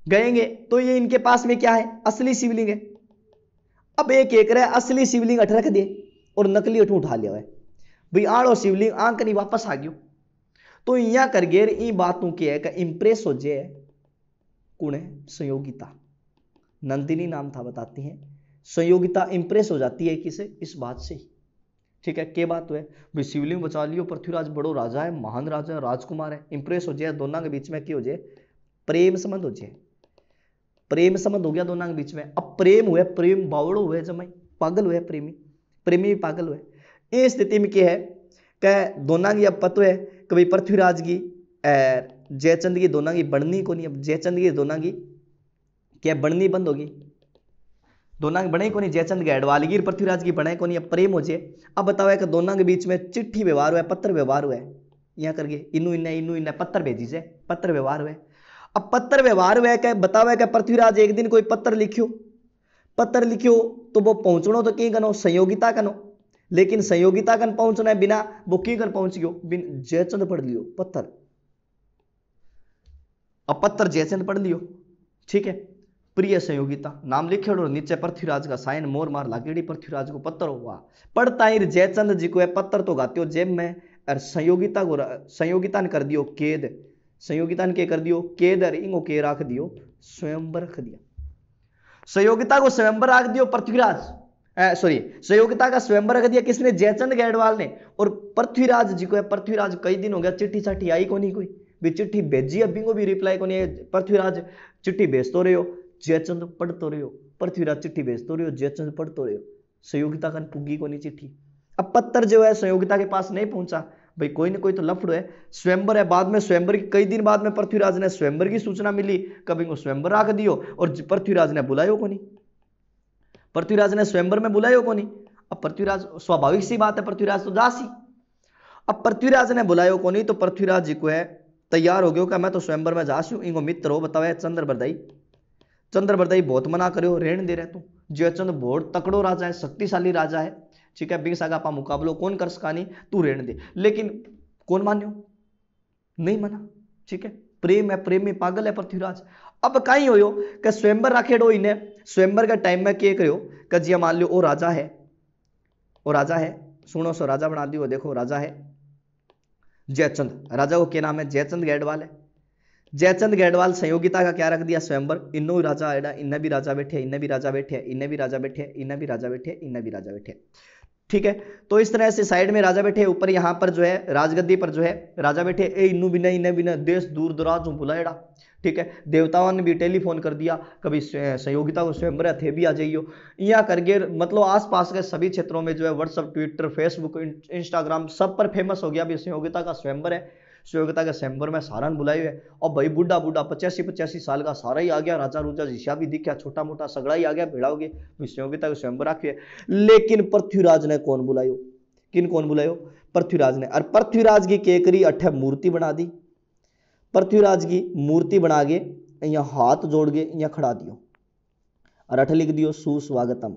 गएंगे तो ये इनके पास में क्या है? असली शिवलिंग है। अब एक रहा असली शिवलिंग अठ रख दे और नकली अठ उठा लिया है भाई आड़ो शिवलिंग आंक नहीं वापस आ गयो। तो यहां कर गेर इन बातों की है इंप्रेस हो जाए कौन है? संयोगिता, नंदिनी नाम था बताती हैं। संयोगिता इंप्रेस हो जाती है किसे? इस बात से, ठीक है, के बात हुए भाई शिवलिंग बचा लियो, पृथ्वीराज बड़ो राजा है, महान राजा है, राजकुमार है, इंप्रेस हो जाए, दोनों के बीच में क्या हो जाए, प्रेम संबंध हो जाए, प्रेम संबंध हो गया दोनों के बीच में। अब प्रेम हुए, प्रेम बावड़ो हुए, जमाई पागल हुए, प्रेमी प्रेमी भी पागल हुए। इस स्थिति में क्या है कि दोनों की अब पता है कि भाई पृथ्वीराज की जयचंद की दोनों की बढ़नी को नहीं, अब जयचंद की दोनों की क्या बढ़नी बंद होगी, दोनों की बने को नहीं, जयचंद गैडवालगी पृथ्वीराज की बने को नहीं, अब प्रेम हो जाए। अब बताओ है कि दोनों के बीच में चिट्ठी व्यवहार हुआ, पत्र व्यवहार हुआ, यहाँ करके इनू इन्ना पत्र भेजी से, पत्र व्यवहार हुआ। अब पत्र व्यवहार हुआ क्या बताओ है कि पृथ्वीराज एक दिन कोई पत्र लिखियो, पत्र लिखियो तो वो पहुंचनो तो कहीं कनो संयोगिता कनो, लेकिन संयोगिता कन पहुंचना है बिना वो की कर पहुंच गयो, बिन जयचंद पढ़ लियो पत्र, अब पत्र जयचंद पढ़ लियो, ठीक है, प्रिय संयोगिता नाम लिखे और नीचे पृथ्वीराज का साइन मोर मार लागेड़ी, पृथ्वीराज को पत्र हुआ पढ़ता ही जयचंद जी को है पत्र तो गाते हो जेब में, और संयोगिता को संयोगिता ने कर दियो केद, संयोगिता ने के कर दियो केद, और इंगो के रख दियो स्वयंवर रख दिया, संयोगिता को स्वयंवर रख दियो पृथ्वीराज, सॉरी संयोगिता का स्वयंवर रख दिया किसने, जयचंद गैडवाल ने। और पृथ्वीराज जी को है, पृथ्वीराज कई दिन हो गया चिट्ठी चाठी आई को नहीं, कोई भी चिट्ठी भेजी अभी को भी रिप्लाई को नहीं, पृथ्वीराज चिट्ठी भेजते रहे हो, जयचंद पढ़ते रहे हो, पृथ्वीराज चिट्ठी भेजते रहे हो, जयचंद पढ़ते रहे हो, संयोगिता का पुगी को नहीं चिट्ठी। अब पत्र जो है संयोगिता के पास नहीं पहुंचा, भाई कोई ना कोई तो लफड़ है, स्वयंवर है, बाद में स्वयंवर की कई दिन बाद में पृथ्वीराज ने स्वयंवर की सूचना मिली, कभी को स्वयंवर रख दियो, और पृथ्वीराज ने बुलायो को नहीं, पृथ्वीराज ने स्वयंवर में बुलायो को नहीं। अब पृथ्वीराज स्वाभाविक सी बात है, पृथ्वीराज तो दासी, अब पृथ्वीराज ने बुलायो को नहीं, तो पृथ्वीराज जी को है तैयार हो गयो कि मैं तो स्वयंवर में जासी हूं, इनको मित्र हो बतावे चंद्रबरदाई, चंद्रबरदाई बहुत मना करो, रेण दे रहे तू, जयचंद बहुत तकड़ो राजा है, शक्तिशाली राजा है, ठीक है, बिग सागा पा मुकाबलो कौन कर सका नहीं, तू रेण दे, लेकिन कौन मान्यो, नहीं मना, ठीक है, प्रेम है, प्रेम में पागल है पृथ्वीराज। अब कहीं हो कि स्वयंवर राखेड़ो इन्हें, स्वयंवर के टाइम में क्या करो कि जी मान लो वो राजा है, वो राजा है, सुनो सो राजा बना दियो, देखो राजा है जयचंद, राजा को क्या नाम है, जयचंद गैडवाल है, जयचंद गैडवाल संयोगिता का क्या रख दिया स्वयंवर, इन्नो राजा आएगा, इन्हें भी राजा बैठे, इन्हें भी राजा बैठे, इन्हें भी राजा बैठे, इन्हें भी राजा बैठे, इन्हें भी राजा बैठे, ठीक है। तो इस तरह से साइड में राजा बैठे, ऊपर यहां पर जो है राजगद्दी पर जो है राजा बैठे, ए इन्नू बिना इन्हें बिना देश दूर दराज बुलाएड़ा, ठीक है, देवताओं ने भी टेलीफोन कर दिया कभी संयोगिता को स्वयंवर थे भी आ जाइयो, यहाँ करके मतलब आसपास के सभी क्षेत्रों में जो है व्हाट्सएप, ट्विटर, फेसबुक, इंस्टाग्राम सब पर फेमस हो गया भी संयोगिता का स्वयंवर है, संयोगिता के स्वयंवर में सारा ने बुलाए है, और भाई बुढ़ा बुढ़ा 85 साल का सारा ही आ गया, राजा रूजा जिशा भी दिखा, छोटा मोटा सगड़ा ही आ गया, भेड़ा हो गया, संयोगिता के स्वयंवर रखे। लेकिन पृथ्वीराज ने कौन बुलायो, किन कौन बुलायो, पृथ्वीराज ने, और पृथ्वीराज की केकरी अठे मूर्ति बना दी, पृथ्वीराज की मूर्ति बना के यहाँ हाथ जोड़ के यहाँ खड़ा दियो, और अठ लिख दियो सुस्वागतम,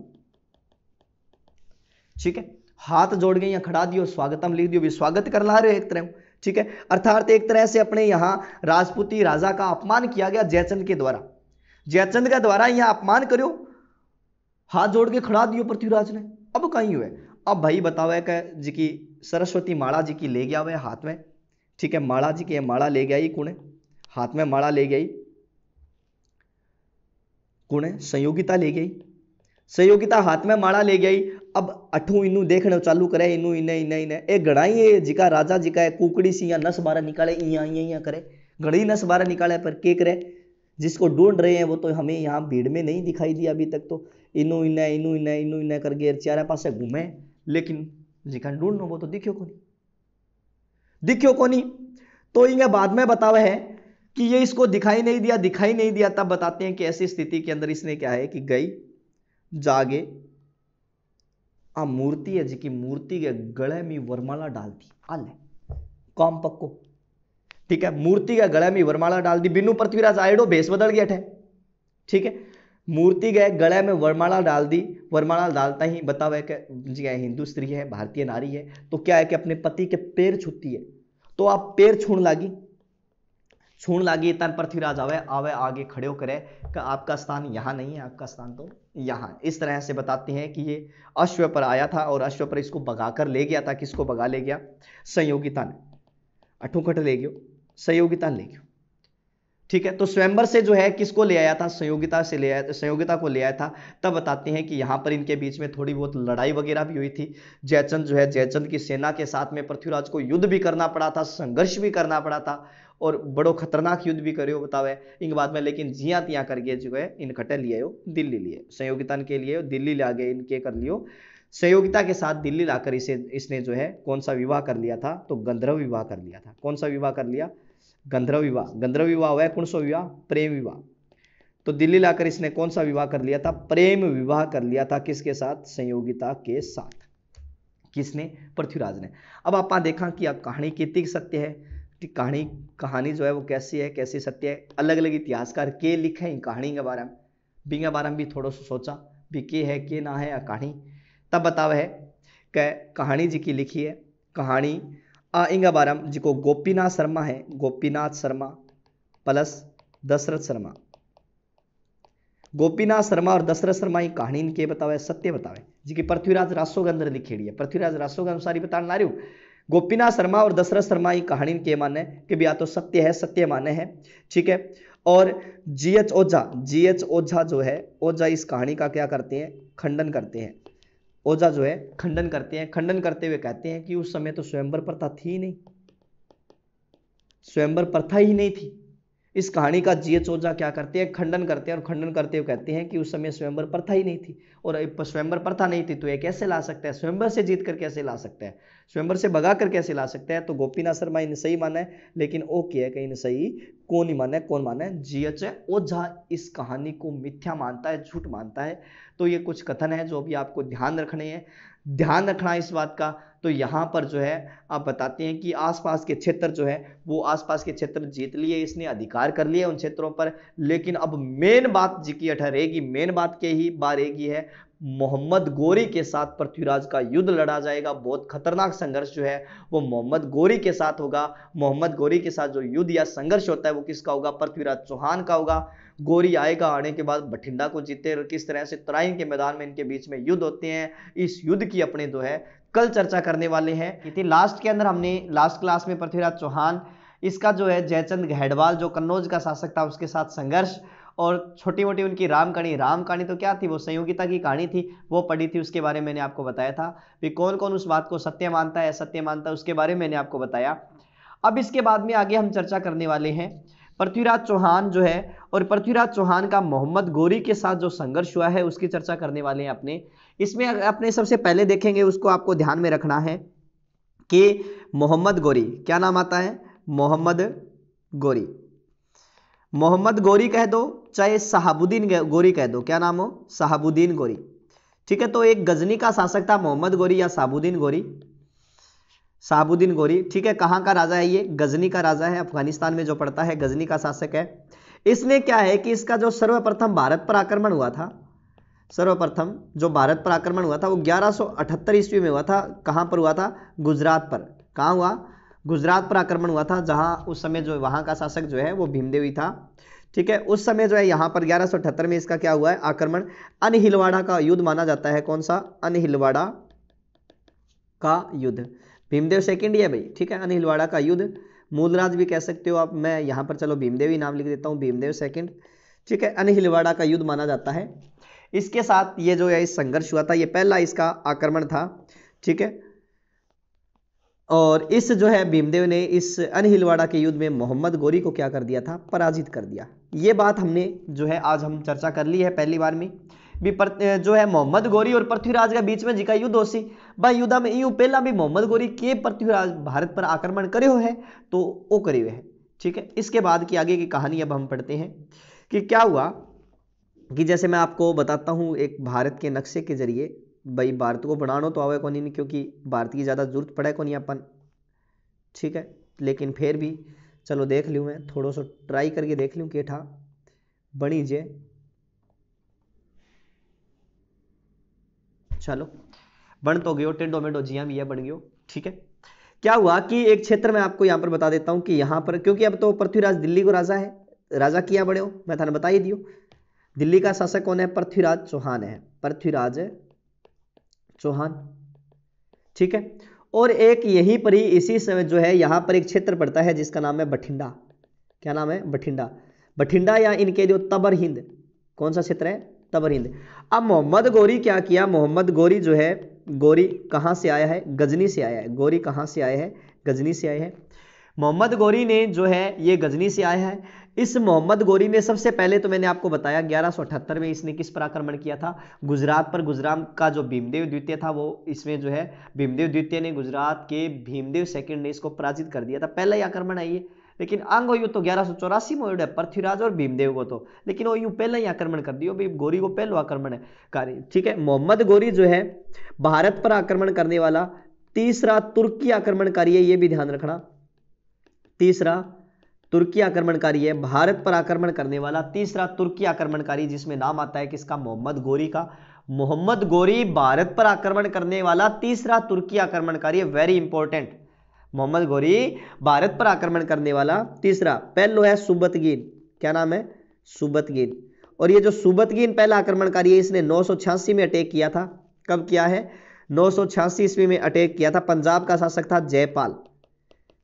ठीक है, हाथ जोड़ के यहाँ खड़ा दियो, स्वागतम लिख दियो, भी स्वागत कर ला रहे एक तरह, ठीक है, अर्थात एक तरह से अपने यहां राजपूती राजा का अपमान किया गया जयचंद के द्वारा, जयचंद के द्वारा यहां अपमान करो, हाथ जोड़ के खड़ा दियो पृथ्वीराज ने। अब कहीं हुए, अब भाई बताओ है जी की सरस्वती माला जी की ले गया हुआ हाथ में, ठीक है, माला जी की माला ले गया कुणे हाथ में, माला ले गई कुणे, संयोगिता ले गई, संयोगिता हाथ में माला ले गई। अब अठू इनू देखने चालू करे, इनू इन्हें इन्हें इन्हें एक गणाई है जिका राजा जिका है कुकड़ी सी या नस बारह निकाले, इया करे, घड़ी नस बारह निकाले, पर के करे, जिसको ढूंढ रहे हैं वो तो हमें यहाँ भीड़ में नहीं दिखाई दिया अभी तक, तो इनू इन्हें इनू इन्हें इनू इन्हें करके चारे पासे घूमे, लेकिन जिका ढूंढनो वो तो दिखो को नहीं, दिखो को नहीं। तो इन्हें बाद में बतावा है कि ये इसको दिखाई नहीं दिया, दिखाई नहीं दिया, तब बताते हैं कि ऐसी स्थिति के अंदर इसने क्या है कि गई जागे मूर्ति है जी की मूर्ति के गले में वरमाला डाल दी, आले काम पक्को, ठीक है, मूर्ति के गले में वरमाला डाल दी, बिनु पृथ्वीराज आएडो भेष बदल गया थे, ठीक है, मूर्ति के गले में वरमाला डाल दी, वरमाला डालता ही बतावे कि जी हिंदू स्त्री है, भारतीय नारी है, तो क्या है कि अपने पति के पैर छूती है, तो आप पैर छूण लागी तन पृथ्वीराज आवे आवे आगे खड़े हो करे कि आपका स्थान यहाँ नहीं है, आपका स्थान तो यहाँ। इस तरह से बताते हैं कि ये अश्व पर आया था और अश्व पर इसको भगाकर ले गया था, किसको भगा ले गया, संयोगिता ने, अठोखट ले गयो, संयोगिता ले गयो, ठीक है। तो स्वयंवर से जो है किसको ले आया था, संयोगिता से ले आया, संयोगिता को ले आया था। तब बताते हैं कि यहाँ पर इनके बीच में थोड़ी बहुत लड़ाई वगैरह भी हुई थी। जयचंद जो है, जयचंद की सेना के साथ में पृथ्वीराज को युद्ध भी करना पड़ा था, संघर्ष भी करना पड़ा था, और बड़ो खतरनाक युद्ध भी करियो बतावे इन बाद में। लेकिन जिया तिया करके जो है इन कटे लिए हो दिल्ली लिए, संयोगिता के लिए दिल्ली ला गए, इनके कर लियो संयोगिता के साथ दिल्ली लाकर इसने जो है कौन सा विवाह कर लिया था, तो गंधर्व विवाह कर लिया था। कौन सा विवाह कर लिया, गंधर्व विवाह। गंधर्व विवाह हुआ है, कौन सा विवाह, प्रेम विवाह। तो दिल्ली लाकर इसने कौन सा विवाह कर लिया था, प्रेम विवाह कर लिया था। किसके साथ, संयोगिता के साथ। किसने, पृथ्वीराज ने। अब आप देखा कि कहानी कितनी सत्य है, कहानी जो है वो कैसी है, कैसी सत्य है। अलग अलग इतिहासकार के लिखे हैं कहानी के बारे में, बिंगे बारे में भी थोड़ा सा सोचा भी के है के ना है कहानी। तब बतावे है कि कहानी जी की लिखी है कहानी इंगा बारे में, जिको गोपीनाथ शर्मा है, गोपीनाथ शर्मा प्लस दशरथ शर्मा। गोपीनाथ शर्मा और दशरथ शर्मा की कहानी इनके बतावे सत्य बतावे, जी की पृथ्वीराज रासो के अंदर लिखेड़ी है। पृथ्वीराज रासो के अनुसार ही बताने ला रही हूँ। गोपीनाथ शर्मा और दशरथ शर्मा की कहानी के माने कि भी या तो सत्य है, सत्य माने है, ठीक है। और जीएच ओझा जो है, ओझा इस कहानी का क्या करते हैं, खंडन करते हैं। ओझा जो है खंडन करते हैं, खंडन करते हुए कहते हैं कि उस समय तो स्वयंवर प्रथा थी ही नहीं, स्वयंवर प्रथा ही नहीं थी। इस कहानी का जीएच ओझा क्या करते हैं, खंडन करते हैं, और खंडन करते हुए कहते हैं कि उस समय स्वयंवर प्रथा ही नहीं थी। और स्वयंवर प्रथा नहीं थी तो ये कैसे ला सकता है, स्वयंवर से जीत कर कैसे ला सकता है, स्वयंवर से भगा कर कैसे ला सकता है। तो गोपीनाथ शर्मा इन सही माना है, लेकिन ओ क्या है कहीं सही कौन नहीं माना है, कौन माना है, जीएच ओझा इस कहानी को मिथ्या मानता है, झूठ मानता है। तो ये कुछ कथन है जो भी आपको ध्यान रखने हैं, ध्यान रखना इस बात का। तो यहाँ पर जो है आप बताते हैं कि आसपास के क्षेत्र जो है वो आसपास के क्षेत्र जीत लिए, इसने अधिकार कर लिए उन क्षेत्रों पर। लेकिन अब मेन बात जी की ठहरेगी, मेन बात के ही बारेगी है, मोहम्मद गोरी के साथ पृथ्वीराज का युद्ध लड़ा जाएगा। बहुत खतरनाक संघर्ष जो है वो मोहम्मद गोरी के साथ होगा। मोहम्मद गोरी के साथ जो युद्ध या संघर्ष होता है वो किसका होगा, पृथ्वीराज चौहान का होगा। गोरी आएगा, आने के बाद बठिंडा को जीते, और किस तरह से तराइन के मैदान में इनके बीच में युद्ध होते हैं। इस युद्ध की अपने जो है कल चर्चा करने वाले हैं। लास्ट के अंदर हमने लास्ट क्लास में पृथ्वीराज चौहान इसका जो है जयचंद गहडवाल जो कन्नौज का शासक था उसके साथ संघर्ष, और छोटी मोटी उनकी राम कहानी तो क्या थी, वो संयोगिता की कहानी थी, वो पढ़ी थी। उसके बारे में मैंने आपको बताया था कि कौन कौन उस बात को सत्य मानता है, असत्य मानता है, उसके बारे में मैंने आपको बताया। अब इसके बाद में आगे हम चर्चा करने वाले हैं पृथ्वीराज चौहान जो है, और पृथ्वीराज चौहान का मोहम्मद गोरी के साथ जो संघर्ष हुआ है उसकी चर्चा करने वाले हैं अपने। इसमें अपने सबसे पहले देखेंगे, उसको आपको ध्यान में रखना है कि मोहम्मद गोरी, क्या नाम आता है, मोहम्मद गोरी। मोहम्मद गोरी कह दो चाहे शहाबुद्दीन गोरी कह दो, क्या नाम हो, शहाबुद्दीन गोरी, ठीक है। तो एक गजनी का शासक था मोहम्मद गोरी या शहाबुद्दीन गोरी, शहाबुद्दीन गोरी, ठीक है। कहाँ का राजा है ये, गजनी का राजा है, अफगानिस्तान में जो पड़ता है, गजनी का शासक है। इसने क्या है कि इसका जो सर्वप्रथम भारत पर आक्रमण हुआ था, सर्वप्रथम जो भारत पर आक्रमण हुआ था वो 1178 ईस्वी में हुआ था। कहाँ पर हुआ था, गुजरात पर। कहाँ हुआ, गुजरात पर आक्रमण हुआ था, जहाँ उस समय जो वहाँ का शासक जो है वो भीमदेवी था, ठीक है। उस समय जो है यहाँ पर 1178 में इसका क्या हुआ है, आक्रमण। अनहिलवाड़ा का युद्ध माना जाता है, कौन सा, अनहिलवाड़ा का युद्ध। भीमदेव सेकंड ही है भाई, ठीक है। अनहिलवाड़ा का युद्ध, मूलराज भी कह सकते हो आप, मैं यहाँ पर चलो भीमदेव ही नाम लिख देता हूँ, भीमदेव सेकंड, ठीक है। अनहिलवाड़ा का युद्ध माना जाता है। इसके साथ ये जो है इस संघर्ष हुआ था, ये पहला इसका आक्रमण था, ठीक है। और इस जो है भीमदेव ने इस अनहिलवाड़ा के युद्ध में मोहम्मद गोरी को क्या कर दिया था, पराजित कर दिया। ये बात हमने जो है आज हम चर्चा कर ली है पहली बार में भी। जो है मोहम्मद गोरी और पृथ्वीराज के बीच में जिका युद्ध हो सी भाई, युद्ध में यूं पहला भी मोहम्मद गोरी के पृथ्वीराज भारत पर आक्रमण करे हुए है, तो वो करे हुए है, ठीक है। इसके बाद की आगे की कहानी अब हम पढ़ते हैं कि क्या हुआ, कि जैसे मैं आपको बताता हूँ एक भारत के नक्शे के जरिए। भाई भारत को बनाना तो आवे को नहीं, क्योंकि भारत की ज़्यादा जरूरत पड़े को नहीं अपन, ठीक है। लेकिन फिर भी चलो देख लूँ, मैं थोड़ा सा ट्राई करके देख लूँ कि ठा बनी जे। चलो बन तो गयो, टेढ़ो मेढ़ो जिया भी है, बन गयो, ठीक है। क्या हुआ कि एक क्षेत्र में आपको यहाँ पर बता देता हूँ कि यहाँ पर, क्योंकि अब तो पृथ्वीराज दिल्ली को राजा है, राजा किया बड़े हो, मैं थाने बता ही दियो। दिल्ली का शासक कौन है, पृथ्वीराज चौहान है, पृथ्वीराज चौहान, ठीक है। और एक यहीं पर ही इसी समय जो है यहाँ पर एक क्षेत्र पड़ता है जिसका नाम है बठिंडा। क्या नाम है, बठिंडा। बठिंडा या इनके जो तबर हिंद, कौन सा क्षेत्र है, तबर हिंद। अब मोहम्मद गोरी क्या किया, मोहम्मद गोरी जो है, गोरी कहाँ से आया है, गजनी से आया है। गोरी कहाँ से आया है, गजनी से आया है। मोहम्मद गोरी ने जो है ये गजनी से आया है। इस मोहम्मद गोरी ने सबसे पहले तो मैंने आपको बताया 1178 में इसने किस पर आक्रमण किया था, गुजरात पर। गुजरात का जो भीमदेव द्वितीय था वो इसमें जो है भीमदेव द्वितीय ने गुजरात के भीमदेव सेकंड ने इसको पराजित कर दिया था। पहला ही आक्रमण है ये, लेकिन अंग हो तो 1184 में हो पृथ्वीराज और भीमदेव को तो, लेकिन वो यूं पहले ही आक्रमण कर दियो भाई, गोरी को पहलो आक्रमण है कार्य। ठीक है, मोहम्मद गोरी जो है भारत पर आक्रमण करने वाला तीसरा तुर्की आक्रमणकारी है, ये भी ध्यान रखना। तीसरा तुर्की आक्रमणकारी है, भारत पर आक्रमण करने वाला तीसरा तुर्की आक्रमणकारी, जिसमें नाम आता है किसका, मोहम्मद गोरी का। मोहम्मद गोरी भारत पर आक्रमण करने वाला तीसरा तुर्की आक्रमणकारी है, वेरी इंपॉर्टेंट। मोहम्मद गोरी भारत पर आक्रमण करने वाला तीसरा। पहलो है सुबतगीन, क्या नाम है, सुबतगीन। और ये जो सुबतगीन पहला आक्रमणकारी है, इसने 986 में अटैक किया था। कब किया है, 986 ईस्वी में अटैक किया था। पंजाब का शासक था जयपाल।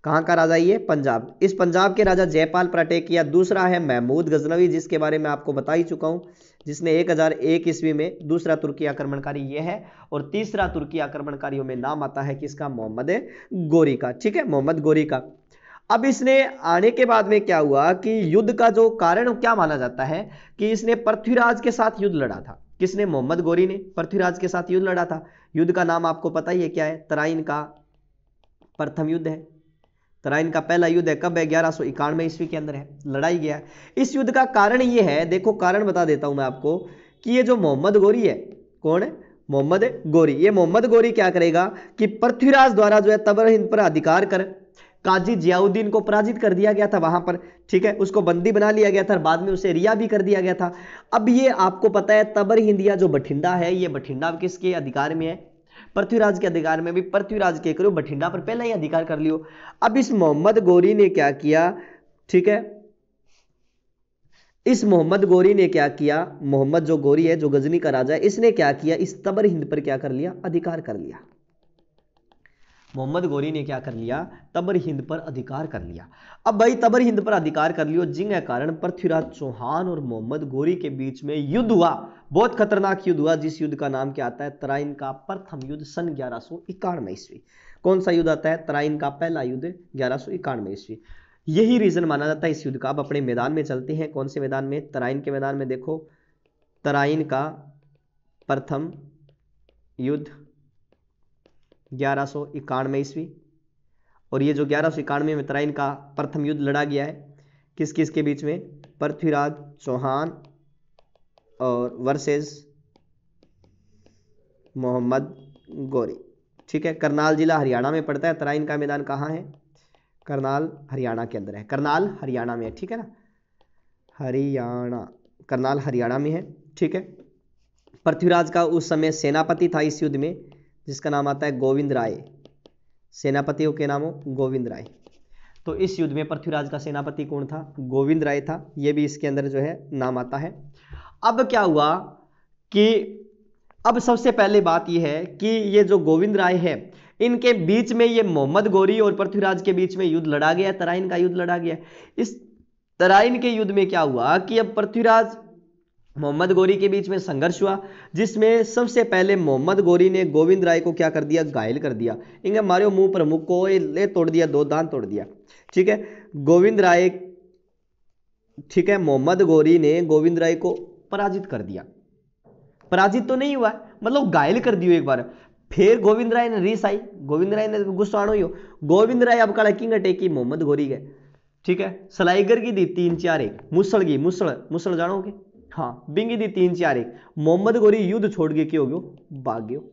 कहां का राजा, ये पंजाब। इस पंजाब के राजा जयपाल पर अटैक किया। दूसरा है महमूद गजनवी, जिसके बारे में आपको बता ही चुका हूं, जिसने 1001 ईस्वी में दूसरा तुर्की आक्रमणकारी ये है। और तीसरा तुर्की आक्रमणकारियों में नाम आता है किसका, मोहम्मद गोरी का। ठीक है, मोहम्मद गोरी का। अब इसने आने के बाद में क्या हुआ कि युद्ध का जो कारण क्या माना जाता है कि इसने पृथ्वीराज के साथ युद्ध लड़ा था। किसने, मोहम्मद गोरी ने पृथ्वीराज के साथ युद्ध लड़ा था। युद्ध का नाम आपको पता ही है क्या है, तराइन का प्रथम युद्ध है। तराइन का पहला युद्ध है, कब है, 1191 ईस्वी के अंदर है, लड़ाई गया। इस युद्ध का कारण ये है, देखो कारण बता देता हूं मैं आपको, कि ये जो मोहम्मद गोरी है, कौन है, मोहम्मद गोरी। ये मोहम्मद गोरी क्या करेगा कि पृथ्वीराज द्वारा जो है तबर हिंद पर अधिकार कर काजी जियाउद्दीन को पराजित कर दिया गया था वहां पर। ठीक है, उसको बंदी बना लिया गया था, बाद में उसे रिहा भी कर दिया गया था। अब ये आपको पता है तबर हिंद या जो बठिंडा है, ये बठिंडा किसके अधिकार में है, पृथ्वीराज के अधिकार में। भी पृथ्वीराज के करो बठिंडा पर पहले ही अधिकार कर लियो। अब इस मोहम्मद गोरी ने क्या किया, ठीक है, इस मोहम्मद गोरी ने क्या किया, मोहम्मद जो गोरी है, जो गजनी का राजा है, इसने क्या किया, इस तबर हिंद पर क्या कर लिया, अधिकार कर लिया। मोहम्मद गोरी ने क्या कर लिया, तबर हिंद पर अधिकार कर लिया। अब भाई तबर हिंद पर अधिकार कर लियो, जिनके कारण पृथ्वीराज चौहान और मोहम्मद गोरी के बीच में युद्ध हुआ, बहुत खतरनाक युद्ध हुआ, जिस युद्ध का नाम क्या आता है, तराइन का प्रथम युद्ध सन 1191 ईस्वी। कौन सा युद्ध आता है, तराइन का पहला युद्ध 1191 ईस्वी। यही रीजन माना जाता है इस युद्ध का। अब अपने मैदान में चलते हैं, कौन से मैदान में, तराइन के मैदान में। देखो तराइन का प्रथम युद्ध 1191 ईस्वी। और ये जो 1191 में तराइन का प्रथम युद्ध लड़ा गया है, किस किस के बीच में, पृथ्वीराज चौहान और वर्सेस मोहम्मद गोरी। ठीक है, करनाल जिला हरियाणा में पड़ता है। तराइन का मैदान कहाँ है, करनाल हरियाणा के अंदर है, करनाल हरियाणा में है। ठीक है ना, हरियाणा, करनाल हरियाणा में है। ठीक है, पृथ्वीराज का उस समय सेनापति था इस युद्ध में, जिसका नाम आता है गोविंद राय। सेनापतियों के नाम हो गोविंद राय। तो इस युद्ध में पृथ्वीराज का सेनापति कौन था, गोविंद राय था। यह भी इसके अंदर जो है नाम आता है। अब क्या हुआ कि अब सबसे पहले बात यह है कि ये जो गोविंद राय है, इनके बीच में ये मोहम्मद गोरी और पृथ्वीराज के बीच में युद्ध लड़ा गया, तराइन का युद्ध लड़ा गया। इस तराइन के युद्ध में क्या हुआ कि अब पृथ्वीराज मोहम्मद गोरी के बीच में संघर्ष हुआ, जिसमें सबसे पहले मोहम्मद गोरी ने गोविंद राय को क्या कर दिया, घायल कर दिया। इनके मारे मुंह पर मुख को ले तोड़ दिया, 2 दांत तोड़ दिया। ठीक है, गोविंद राय, ठीक है, मोहम्मद गोरी ने गोविंद राय को पराजित कर दिया। पराजित तो नहीं हुआ, मतलब घायल कर दियो एक बार। फिर गोविंद राय ने रीस आई, गोविंद राय ने गुस्सा हो, गोविंद राय अब कड़ा किंग टेकी मोहम्मद गोरी गए। ठीक है, सलाइगर की दी 3-4-1, मुसड़ की, मुसड़ जानोगे, हाँ, बिंगी दी 3-4-1। मोहम्मद गोरी युद्ध छोड़ के क्यों गयो, भाग गयो।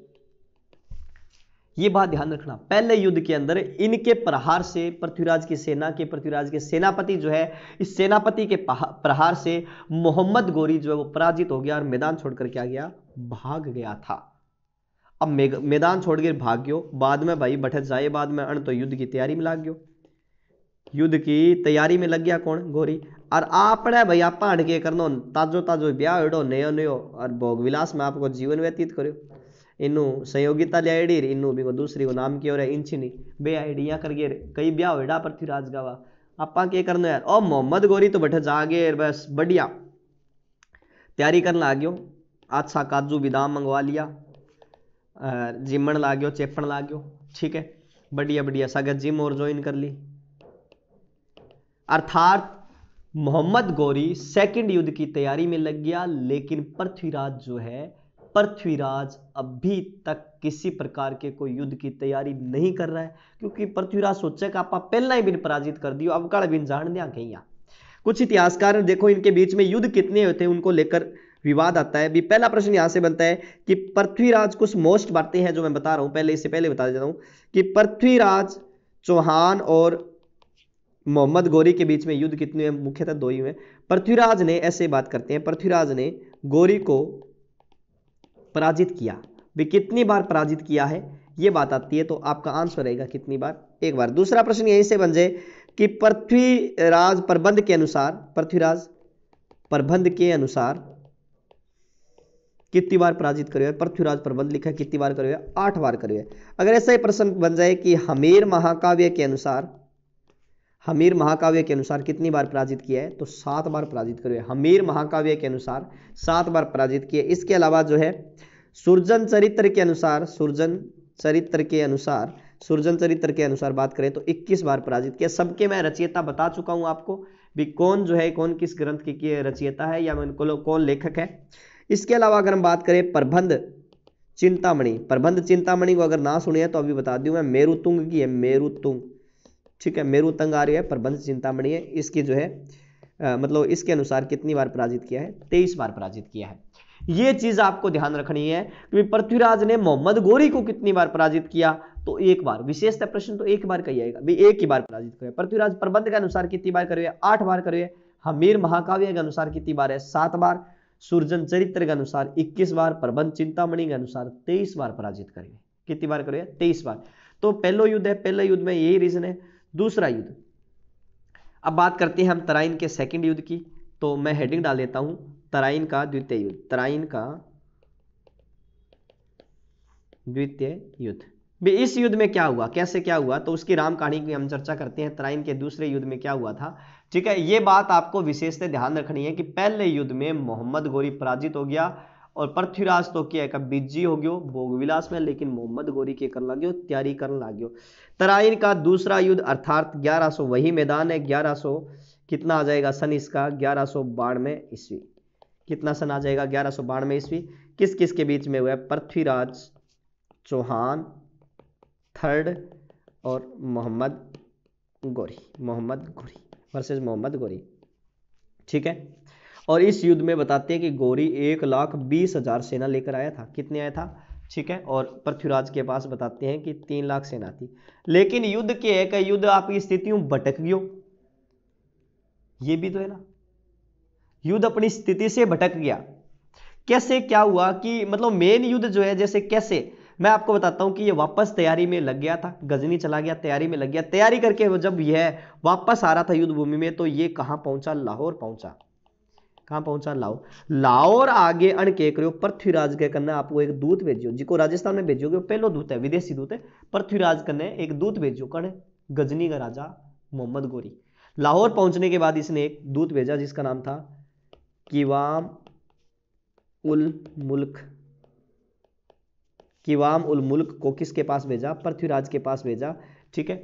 ये बात ध्यान रखना, पहले युद्ध के अंदर इनके प्रहार से पृथ्वीराज की सेना के, पृथ्वीराज के सेनापति जो है, इस सेनापति के प्रहार से मोहम्मद गोरी जो है वो पराजित हो गया और मैदान छोड़कर क्या गया, भाग गया था। अब मैदान छोड़ के भाग गयो, बाद में भाई बैठ जाए, बाद में अण तो युद्ध की तैयारी में लग गयो। युद्ध की तैयारी में लग गया कौन, गोरी। और आपने भाई आप हटके करनो, ताजो ताजो ब्याह होड़ो, नयो नयो, और भोग विलास में आपको जीवन व्यतीत करो। इनू संयोगिता लियाड़ी, इनू भी दूसरी को नाम किया इंचिनी बे आईडी या करके कई ब्याह होड़ा पृथ्वीराज गावा। आपा के करना यार। और मोहम्मद गोरी तो बैठे जागे बस बढ़िया तैयारी करने लाग्यो। अच्छा काजू बादाम मंगवा लिया, जिमण लाग्यो, चेपण लाग्यो, ठीक है, बढ़िया बढ़िया सागर जिम और ज्वाइन कर ली। अर्थात मोहम्मद गौरी सेकंड युद्ध की तैयारी में लग गया, लेकिन पृथ्वीराज जो है, पृथ्वीराज अभी तक किसी प्रकार के कोई युद्ध की तैयारी नहीं कर रहा है, क्योंकि पृथ्वीराज सोचे कि आप पहला ही बिन पराजित कर दियो, अब काल बिन जान दिया कहीं। कुछ इतिहासकार देखो इनके बीच में युद्ध कितने होते हैं उनको लेकर विवाद आता है। भी पहला प्रश्न यहां से बनता है कि पृथ्वीराज, कुछ मोस्ट बातें हैं जो मैं बता रहा हूं, पहले इससे पहले बता देता हूं कि पृथ्वीराज चौहान और मोहम्मद गौरी के बीच में युद्ध कितने हैं, मुख्यतः दो ही हुए। पृथ्वीराज ने, ऐसे बात करते हैं, पृथ्वीराज ने गौरी को पराजित किया, भी कितनी बार पराजित किया है ये बात आती है, तो आपका आंसर रहेगा कितनी बार, एक बार। दूसरा प्रश्न यहीं से बन जाए कि पृथ्वीराज प्रबंध के अनुसार, पृथ्वीराज प्रबंध के अनुसार कितनी बार पराजित करे हुए, पृथ्वीराज प्रबंध लिखा है कितनी बार करे हुए, 8 बार करे हुए। अगर ऐसा ही प्रश्न बन जाए कि हमीर महाकाव्य के अनुसार, हमीर महाकाव्य के अनुसार कितनी बार पराजित किया है, तो 7 बार पराजित करे हुए। हमीर महाकाव्य के अनुसार 7 बार पराजित किए। इसके अलावा जो है सुरजन चरित्र के अनुसार, सुरजन चरित्र के अनुसार बात करें तो 21 बार पराजित किया। सबके मैं रचयिता बता चुका हूं आपको भी, कौन जो है, कौन किस ग्रंथ की रचयिता है या कौन लेखक है। इसके अलावा अगर हम बात करें प्रबंध चिंतामणि, प्रबंध चिंतामणि को अगर ना सुने तो अभी बता दूं मैं, मेरुतुंग की है, मेरुतुंग, ठीक है, मेरुतंग आ रही है, प्रबंध चिंतामणि है। इसकी जो है मतलब इसके अनुसार कितनी बार पराजित किया है, 23 बार पराजित किया है। ये चीज आपको ध्यान रखनी है कि पृथ्वीराज ने मोहम्मद गौरी को कितनी बार पराजित किया, तो एक बार। विशेषतः प्रश्न तो एक बार का ही आएगा, भी एक ही बार पराजित करे। पृथ्वीराज प्रबंध के अनुसार कितनी बार करे, 8 बार करे। हमीर महाकाव्य के अनुसार कितनी बार है, 7 बार। सुरजन चरित्र के अनुसार 21 बार, प्रबंध चिंतामणि के अनुसार 23 बार पराजित करे। कितनी बार करे, 23 बार। तो पहला युद्ध है, पहले युद्ध में यही रीजन है। दूसरा युद्ध, अब बात करते हैं हम तराइन के सेकंड युद्ध की, तो मैं हेडिंग डाल देता हूं, तराइन का द्वितीय युद्ध, तराइन का द्वितीय युद्ध। भी इस युद्ध में क्या हुआ, कैसे क्या हुआ, तो उसकी राम कहानी की हम चर्चा करते हैं। तराइन के दूसरे युद्ध में क्या हुआ था, ठीक है। ये बात आपको विशेषतः ध्यान रखनी है कि पहले युद्ध में मोहम्मद गौरी पराजित हो गया और पृथ्वीराज तो क्या बिजी हो गयो भोग विलास में, लेकिन मोहम्मद गौरी के कर लाग्यो, तैयारी करने लाग्यो। तराइन का दूसरा युद्ध अर्थात 1100, वही मैदान है, 1100 कितना आ जाएगा सन इसका, 1192 ईस्वी। कितना सन आ जाएगा, 1192 ईस्वी। किस किस के बीच में हुआ है, पृथ्वीराज चौहान थर्ड और मोहम्मद गौरी, मोहम्मद गौरी वर्सेस मोहम्मद गौरी, ठीक है। और इस युद्ध में बताते हैं कि गौरी 1,20,000 सेना लेकर आया था। कितने आया था, ठीक है। और पृथ्वीराज के पास बताते हैं कि 3 लाख सेना थी। लेकिन युद्ध के एक युद्ध आपकी स्थितियों भटक गयो, ये भी तो है ना, युद्ध अपनी स्थिति से भटक गया। कैसे क्या हुआ कि मतलब मेन युद्ध जो है, जैसे कैसे मैं आपको बताता हूं कि ये वापस तैयारी में लग गया था, गजनी चला गया, तैयारी में लग गया। तैयारी करके वो जब यह वापस आ रहा था युद्ध भूमि में, तो ये कहां पहुंचा, लाहौर पहुंचा। कहां पहुंचा, लाहौर। लाहौर आगे अण के करो, पृथ्वीराज के कन्ने आपको एक दूत भेजियो, जिको राजस्थान में भेजोगे वो पहलो दूत है, विदेशी दूत है। पृथ्वीराज कन्ने एक दूत भेजो, कौन, गजनी का राजा मोहम्मद गौरी। लाहौर पहुंचने के बाद इसने एक दूत भेजा जिसका नाम था किवाम उल मुल्क। किवाम उल मुल्क को किसके पास भेजा, पृथ्वीराज के पास भेजा, ठीक है।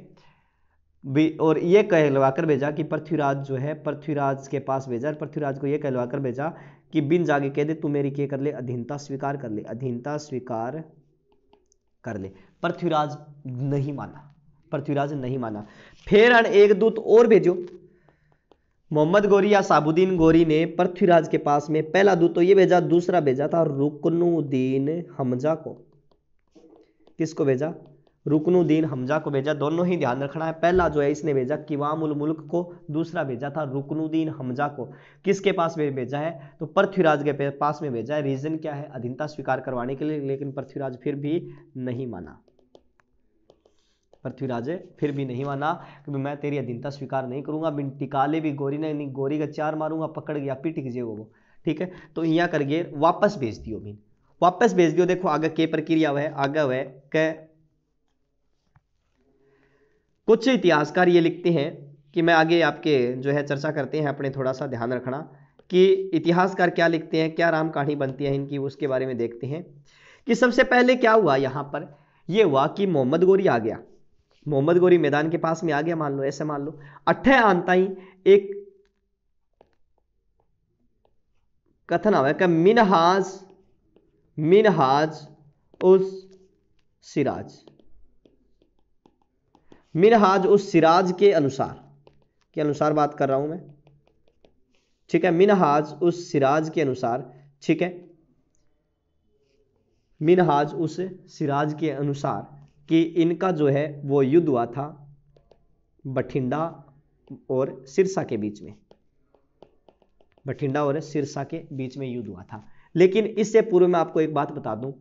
और ये कहलवाकर भेजा कि पृथ्वीराज जो है, पृथ्वीराज के पास भेजा, पृथ्वीराज को ये कहलवाकर भेजा कि बिन जागे कह दे तू मेरी क्या कर ले, अधीनता स्वीकार कर ले, अधीनता स्वीकार कर ले। पृथ्वीराज नहीं माना, पृथ्वीराज नहीं माना। फिर एक दूत और भेजो, मोहम्मद गौरी या साबुद्दीन गौरी ने पृथ्वीराज के पास में पहला दूत तो ये भेजा, दूसरा भेजा था रुकनुद्दीन हमजा को। किसको भेजा, रुकनुद्दीन हमजा को भेजा। दोनों ही ध्यान रखना है, पहला जो है इसने भेजा किवाम उल मुल्क को, दूसरा भेजा था रुकनुद्दीन हमजा को। किसके पास भेजा है, तो पृथ्वीराज के पास में भेजा है। रीजन क्या है, अधीनता स्वीकार करवाने के लिए। लेकिन पृथ्वीराज फिर भी नहीं माना, पृथ्वीराज फिर भी नहीं माना कि मैं तेरी अधीनता स्वीकार नहीं करूंगा। बिन टिकाले भी गौरी ने नहीं, गौरी का 4 मारूंगा, पकड़ गया, पिट गए वो, ठीक है। तो यहाँ करके वापस भेज दियो, बिन वापस भेज दियो। देखो आगे के प्रक्रिया है, आगे है कै कुछ इतिहासकार ये लिखते हैं कि मैं आगे आपके जो है चर्चा करते हैं अपने, थोड़ा सा ध्यान रखना कि इतिहासकार क्या लिखते हैं, क्या राम कहानी बनती है इनकी, उसके बारे में देखते हैं कि सबसे पहले क्या हुआ यहाँ पर। यह हुआ कि मोहम्मद गोरी आ गया, मोहम्मद गोरी मैदान के पास में आ गया, मान लो ऐसे मान लो। अठे आनता ही एक कथन आवे कि मिनहाज उस सिराज, मिनहाज उस सिराज के अनुसार बात कर रहा हूं मैं, ठीक है। मिनहाज उस सिराज के अनुसार, ठीक है, मिनहाज उस सिराज के अनुसार कि इनका जो है वो युद्ध हुआ था बठिंडा और सिरसा के बीच में, बठिंडा और सिरसा के बीच में युद्ध हुआ था। लेकिन इससे पूर्व मैं आपको एक बात बता दूं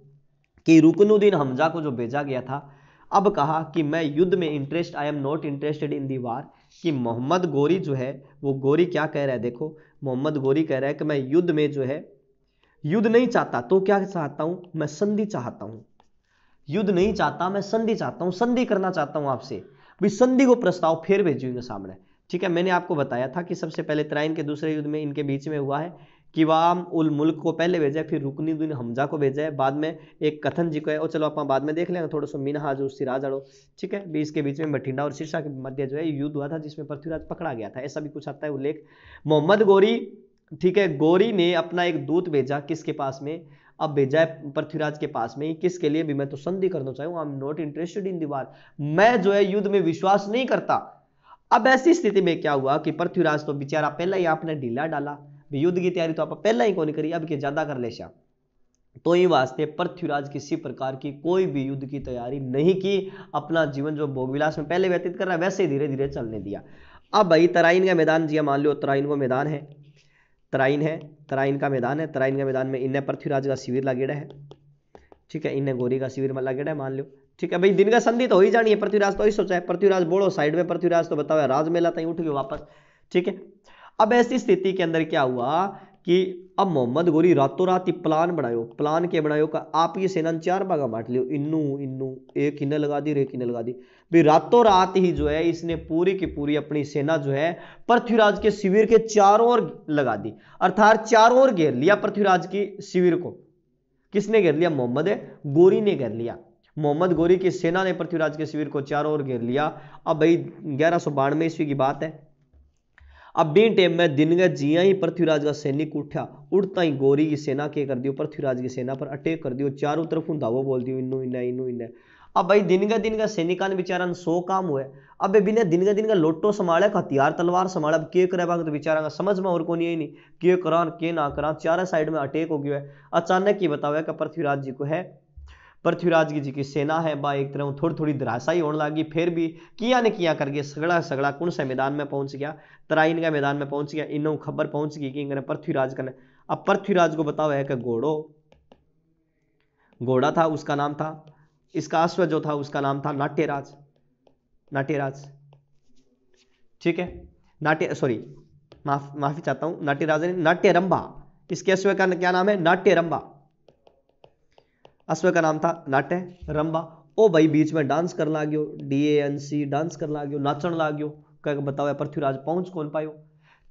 कि रुकनुद्दीन हमजा को जो भेजा गया था, अब कहा कि मैं युद्ध में interest, I am not interested in the war, कि मोहम्मद गोरी जो है वो गोरी क्या कह रहा है, देखो मोहम्मद गोरी कह रहा है कि मैं युद्ध में जो है युद्ध नहीं चाहता, तो क्या चाहता हूं, मैं संधि चाहता हूं। युद्ध नहीं चाहता, मैं संधि चाहता हूं, संधि करना चाहता हूं आपसे, भाई संधि को प्रस्ताव फिर भेजूंगा सामने, ठीक है। मैंने आपको बताया था कि सबसे पहले तराइन के दूसरे युद्ध में इनके बीच में हुआ है कि वाम उल मुल्क को पहले भेजा है, फिर रुकनुद्दीन हमजा को भेजा है, बाद में एक कथन जी को है, और चलो आप बाद में देख लेंगे थोड़ा सा मिनहाज उस सिराज अड़ो, ठीक है। भी इसके बीच में बठिंडा और सिरसा के मध्य जो है युद्ध हुआ था जिसमें पृथ्वीराज पकड़ा गया था, ऐसा भी कुछ आता है उल्लेख। मोहम्मद गोरी, ठीक है, गोरी ने अपना एक दूत भेजा किसके पास में, अब भेजा है पृथ्वीराज के पास में, किसके लिए भी, मैं तो संधि करना चाहूँ, I am not interested in the war, मैं जो है युद्ध में विश्वास नहीं करता। अब ऐसी स्थिति में क्या हुआ कि पृथ्वीराज तो बेचारा पहले ही आपने ढीला डाला, युद्ध की तैयारी तो आप पहले ही कौन करी, अब के ज्यादा कर ले श्या, तो ये वास्ते पृथ्वीराज किसी प्रकार की कोई भी युद्ध की तैयारी नहीं की, अपना जीवन जो भोगविलास में पहले व्यतीत कर रहा है वैसे ही धीरे धीरे चलने दिया। अब भाई तराइन का मैदान जी मान लो, तराइन को मैदान है, तराइन है, तराइन का मैदान है, तराइन के मैदान में इन्हें पृथ्वीराज का शिविर लगेड़ा है, ठीक है, इन्हें गोरी का शिविर में लगेड़ा है मान लो, ठीक है। भाई दिन का संधि तो हो ही जानी है, पृथ्वीराज तो ही सोचा है, पृथ्वीराज बोलो साइड में, पृथ्वीराज तो बताओ राजमेला तक उठ गए वापस, ठीक है। अब ऐसी स्थिति के अंदर क्या हुआ कि अब मोहम्मद गोरी रातों रात प्लान बनायो, प्लान के बनायो का आप ये सेना चार भागा बांट लियो, इन्नू इन्नू, एक इन्हें लगा दी, एक इन्हें लगा दी, भी रातों रात ही जो है इसने पूरी की पूरी अपनी सेना जो है पृथ्वीराज के शिविर के चारों ओर लगा दी, अर्थात चारों ओर घेर लिया पृथ्वीराज की शिविर को। किसने घेर लिया, मोहम्मद गोरी ने घेर लिया, मोहम्मद गोरी की सेना ने पृथ्वीराज के शिविर को चारों ओर घेर लिया। अब भाई 1192 ईस्वी की बात है, अब बी टाइम में दिन का जिया ही पृथ्वीराज का सैनिक उठा, उड़ता ही गोरी की सेना के कर दियो पृथ्वीराज की सेना पर अटैक कर दियो, चारों तरफ धावो बोल दियो इन्नू इन्ने। अब भाई दिन का सैनिकान बेचारा 100 काम हुए, अब बिना दिन का लोटो संभाले, हथियार तलवार संभाले, अब के करे तो बेचारा का समझ में और को नहीं के करा के ना करा, चारों साइड में अटैक हो गया है। अचानक ही बतावे कि पृथ्वीराज जी को है, पृथ्वीराज जी की सेना है बा एक तरह थोड़ी थोड़ी धराशायी होने लगी, फिर भी किया ने किया करके सगड़ा सगड़ा कौन सा मैदान में पहुंच गया, तराइन का मैदान में पहुंच गया, इन्हों खबर पहुंच गई कि पृथ्वीराज का। अब पृथ्वीराज को बताओ है कि घोड़ा था, उसका नाम था, इसका अश्व जो था उसका नाम था नाट्यराज, नाट्यराज, ठीक है, माफी चाहता हूं, नाट्यराज नाट्यरंभा, इसके अश्व का क्या नाम है, नाट्यरंभा, अश्व का नाम था नाट्य रंबा। ओ भाई बीच में डांस कर लाग्यो, DANC डांस कर लाग्यो, नाचन लाग्यो, क्या बताओ पृथ्वीराज पहुंच कौन पायो,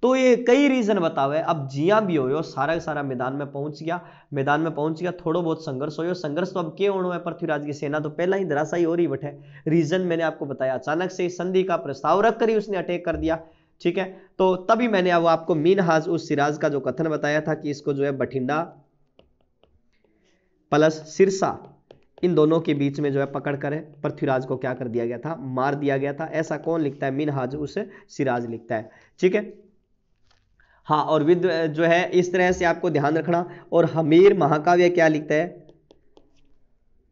तो ये कई रीजन बतावे। अब जिया भी हो सारा का सारा मैदान में पहुंच गया, थोड़ा बहुत संघर्ष हो, संघर्ष तो अब क्या होना है, पृथ्वीराज की सेना तो पहला ही धराशायी हो रही बटे, रीजन मैंने आपको बताया, अचानक से संधि का प्रस्ताव रख कर ही उसने अटैक कर दिया, ठीक है। तो तभी मैंने अब आपको मिनहाज उस सिराज का जो कथन बताया था कि इसको जो है बठिंडा प्लस सिरसा इन दोनों के बीच में जो है पकड़ कर पृथ्वीराज को क्या कर दिया गया था, मार दिया गया था। ऐसा कौन लिखता है, मिनहाज उस सिराज लिखता है, ठीक है। हाँ, और विद जो है इस तरह से आपको ध्यान रखना। और हमीर महाकाव्य क्या लिखता है,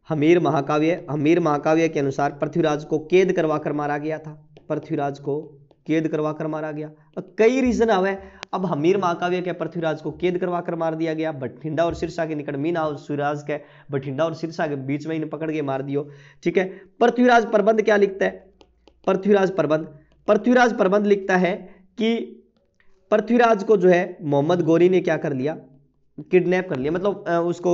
हमीर महाकाव्य के अनुसार पृथ्वीराज को कैद करवा कर मारा गया था, पृथ्वीराज को कैद करवा कर मारा गया। कई रीजन आवे, अब हमीर महाकाव्य के पृथ्वीराज को कैद करवा कर मार दिया गया, बठिंडा और सिरसा के निकट मीना और सिराज के बठिंडा और सिरसा के बीच में इन्हें पकड़ के मार दियो, ठीक है। पृथ्वीराज प्रबंध क्या लिखता है, पृथ्वीराज प्रबंध लिखता है कि पृथ्वीराज को जो है मोहम्मद गोरी ने क्या कर लिया, किडनैप कर लिया, मतलब उसको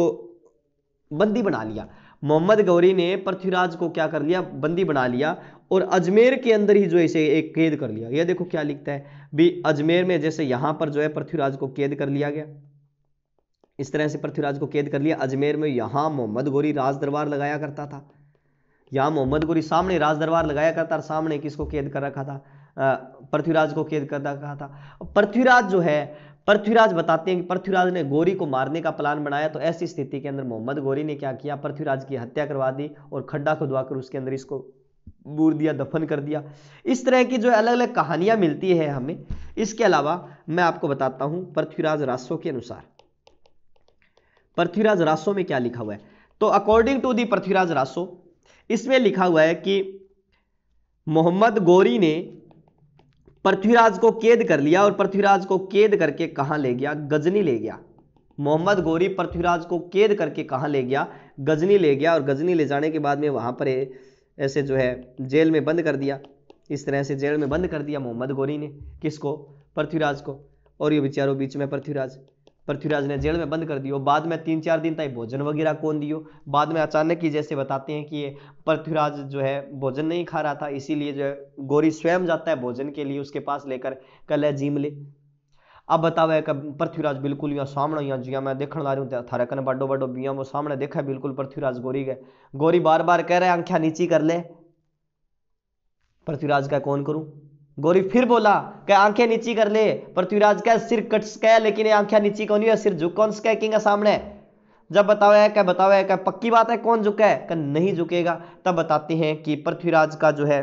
बंदी बना लिया। मोहम्मद गौरी ने पृथ्वीराज को क्या कर लिया, बंदी बना लिया, और अजमेर के अंदर ही जो है इसे एक कैद कर लिया। यह देखो क्या लिखता है भी, अजमेर में जैसे यहां पर जो है पृथ्वीराज को कैद कर लिया गया, इस तरह से पृथ्वीराज को कैद कर लिया। अजमेर में यहां मोहम्मद गोरी राज दरबार लगाया करता था, यहां मोहम्मद गोरी सामने राज दरबार लगाया करता, सामने किसको कैद कर रखा था, पृथ्वीराज को कैद कर रखा था। पृथ्वीराज जो है, पृथ्वीराज बताते हैं कि पृथ्वीराज ने गोरी को मारने का प्लान बनाया, तो ऐसी स्थिति के अंदर मोहम्मद गोरी ने क्या किया, पृथ्वीराज की हत्या करवा दी और खड्डा खुदवाकर उसके अंदर इसको बूर दिया, दफन कर दिया। इस तरह की जो अलग अलग कहानियां मिलती है हमें। इसके अलावा मैं आपको बताता हूं पृथ्वीराज रासो के अनुसार, पृथ्वीराज रासो में क्या लिखा हुआ है। तो according to the Prithviraj Raso, इसमें लिखा हुआ है कि मोहम्मद गोरी ने पृथ्वीराज को कैद कर लिया और पृथ्वीराज को कैद करके कहां ले गया, गजनी ले गया। मोहम्मद गोरी पृथ्वीराज को कैद करके कहां ले गया, गजनी ले गया, और गजनी ले जाने के बाद में वहां पर ऐसे जो है जेल में बंद कर दिया। इस तरह से जेल में बंद कर दिया मोहम्मद गोरी ने, किसको, पृथ्वीराज को। और ये बेचारों बीच में पृथ्वीराज ने जेल में बंद कर दियो। बाद में 3-4 दिन तक भोजन वगैरह कौन दियो। बाद में अचानक ही जैसे बताते हैं कि ये पृथ्वीराज जो है भोजन नहीं खा रहा था, इसीलिए जो है गोरी स्वयं जाता है भोजन के लिए उसके पास लेकर, कल जीम ले। अब बतावे कि पृथ्वीराज बिल्कुल यहाँ सामने, यहाँ जिया मैं देखने ला रही हूँ थारे कने बाडो बाडो बिया वो सामने देखा बिल्कुल पृथ्वीराज गोरी गए। गोरी बार बार कह रहे आंखें नीची कर ले। पृथ्वीराज का कौन करूं, गोरी फिर बोला कि आंखें नीची कर ले। पृथ्वीराज का सिर कट सके, लेकिन आंखें नीची कौन है, सिर झुक कौन सके सामने। जब बतावे क्या पक्की बात है कौन झुका है, कि नहीं झुकेगा। तब बताते हैं कि पृथ्वीराज का जो है,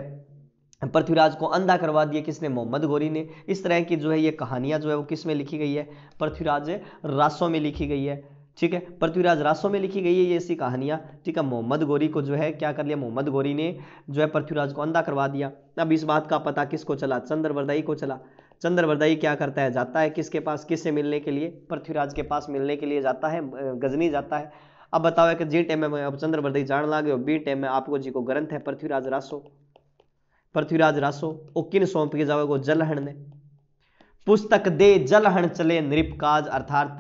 पृथ्वीराज को अंधा करवा दिया किसने, मोहम्मद गोरी ने। इस तरह की जो है ये कहानियां जो है वो किस में लिखी गई है, पृथ्वीराज रासो में लिखी गई है। ठीक है, पृथ्वीराज रासो में लिखी गई है ये ऐसी कहानियां। ठीक है, मोहम्मद गोरी को जो है क्या कर लिया, मोहम्मद गोरी ने जो है पृथ्वीराज को अंधा करवा दिया। अब इस बात का पता किसको चला, चंद्रबरदाई को चला। चंद्रबरदाई क्या करता है, जाता है किसके पास, किससे मिलने के लिए, पृथ्वीराज के पास मिलने के लिए जाता है, गजनी जाता है। अब बताओ कि जी टाइम में अब चंद्रबरदाई जान लागे, बी टाइम में आपको जी को ग्रंथ है पृथ्वीराज रासो। पृथ्वीराज रासो ओ किन सौंप के जाओगे, जलहण ने। पुस्तक दे जलहण चले नृपकाज, अर्थात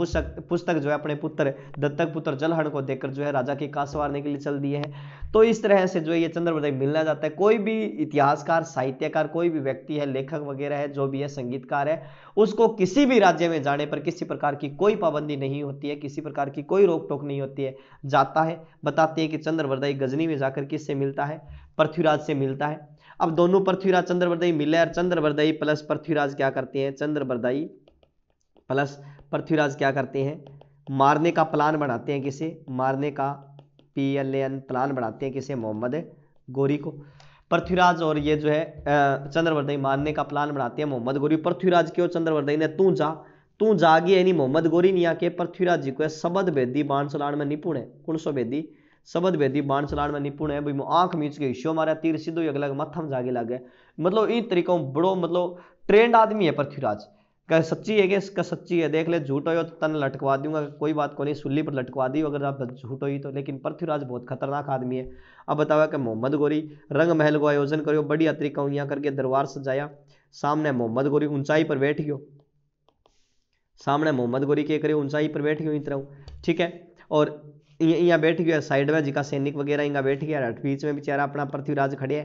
पुस्तक जो है अपने पुत्र दत्तक पुत्र जलहण को देकर जो है राजा की काज संवारने के लिए चल दिए हैं। तो इस तरह से जो है ये चंद्रबरदाई मिलना जाता है। कोई भी इतिहासकार, साहित्यकार, कोई भी व्यक्ति है, लेखक वगैरह है, जो भी है, संगीतकार है, उसको किसी भी राज्य में जाने पर किसी प्रकार की कोई पाबंदी नहीं होती है, किसी प्रकार की कोई रोक टोक नहीं होती है, जाता है। बताते हैं कि चंद्रबरदाई गजनी में जाकर किससे मिलता है, पृथ्वीराज से मिलता है। अब दोनों पृथ्वीराज चंद्रबरदाई मिले और चंद्रबरदाई प्लस पृथ्वीराज क्या करते हैं, चंद्रबरदाई प्लस पृथ्वीराज क्या करते हैं, मारने का प्लान बनाते हैं। किसे, मारने का PLAN प्लान बनाते हैं, किसे, मोहम्मद गोरी को। पृथ्वीराज और ये जो है चंद्रबरदाई मारने का प्लान बनाते हैं मोहम्मद गोरी। पृथ्वीराज की और चंद्रबरदाई ने तू जागी यानी मोहम्मद गोरी नहीं आके पृथ्वीराज जी को है शबद भेदी बाण चलाण में निपुण है। कौन सो भेदी, शबद भेदी बाण चलाण में निपुण है। भाई आंख मीच के हिस्सों मारा, तीर सीधो अगला माथा में जागे लगे। मतलब इन तरीकों बड़ो मतलब ट्रेंड आदमी है पृथ्वीराज। क्या सच्ची है, क्या सच्ची है, देख ले, झूठ हो तो तन लटकवा दूंगा, कोई बात को नहीं, सुल्ली पर लटकवा दी अगर आप झूठ हो तो। लेकिन पृथ्वीराज बहुत खतरनाक आदमी है। अब बतावा कि मोहम्मद गोरी रंग महल को आयोजन करो, बढ़िया तरीका यहाँ करके दरबार सजाया। सामने मोहम्मद गोरी ऊंचाई पर बैठियो, सामने मोहम्मद गोरी के करे ऊंचाई पर बैठियो इस तरह। ठीक है, और यहाँ बैठ गया साइड में जिका सैनिक वगैरह यहाँ बैठ गया, बीच में बेचारा अपना पृथ्वीराज खड़े है।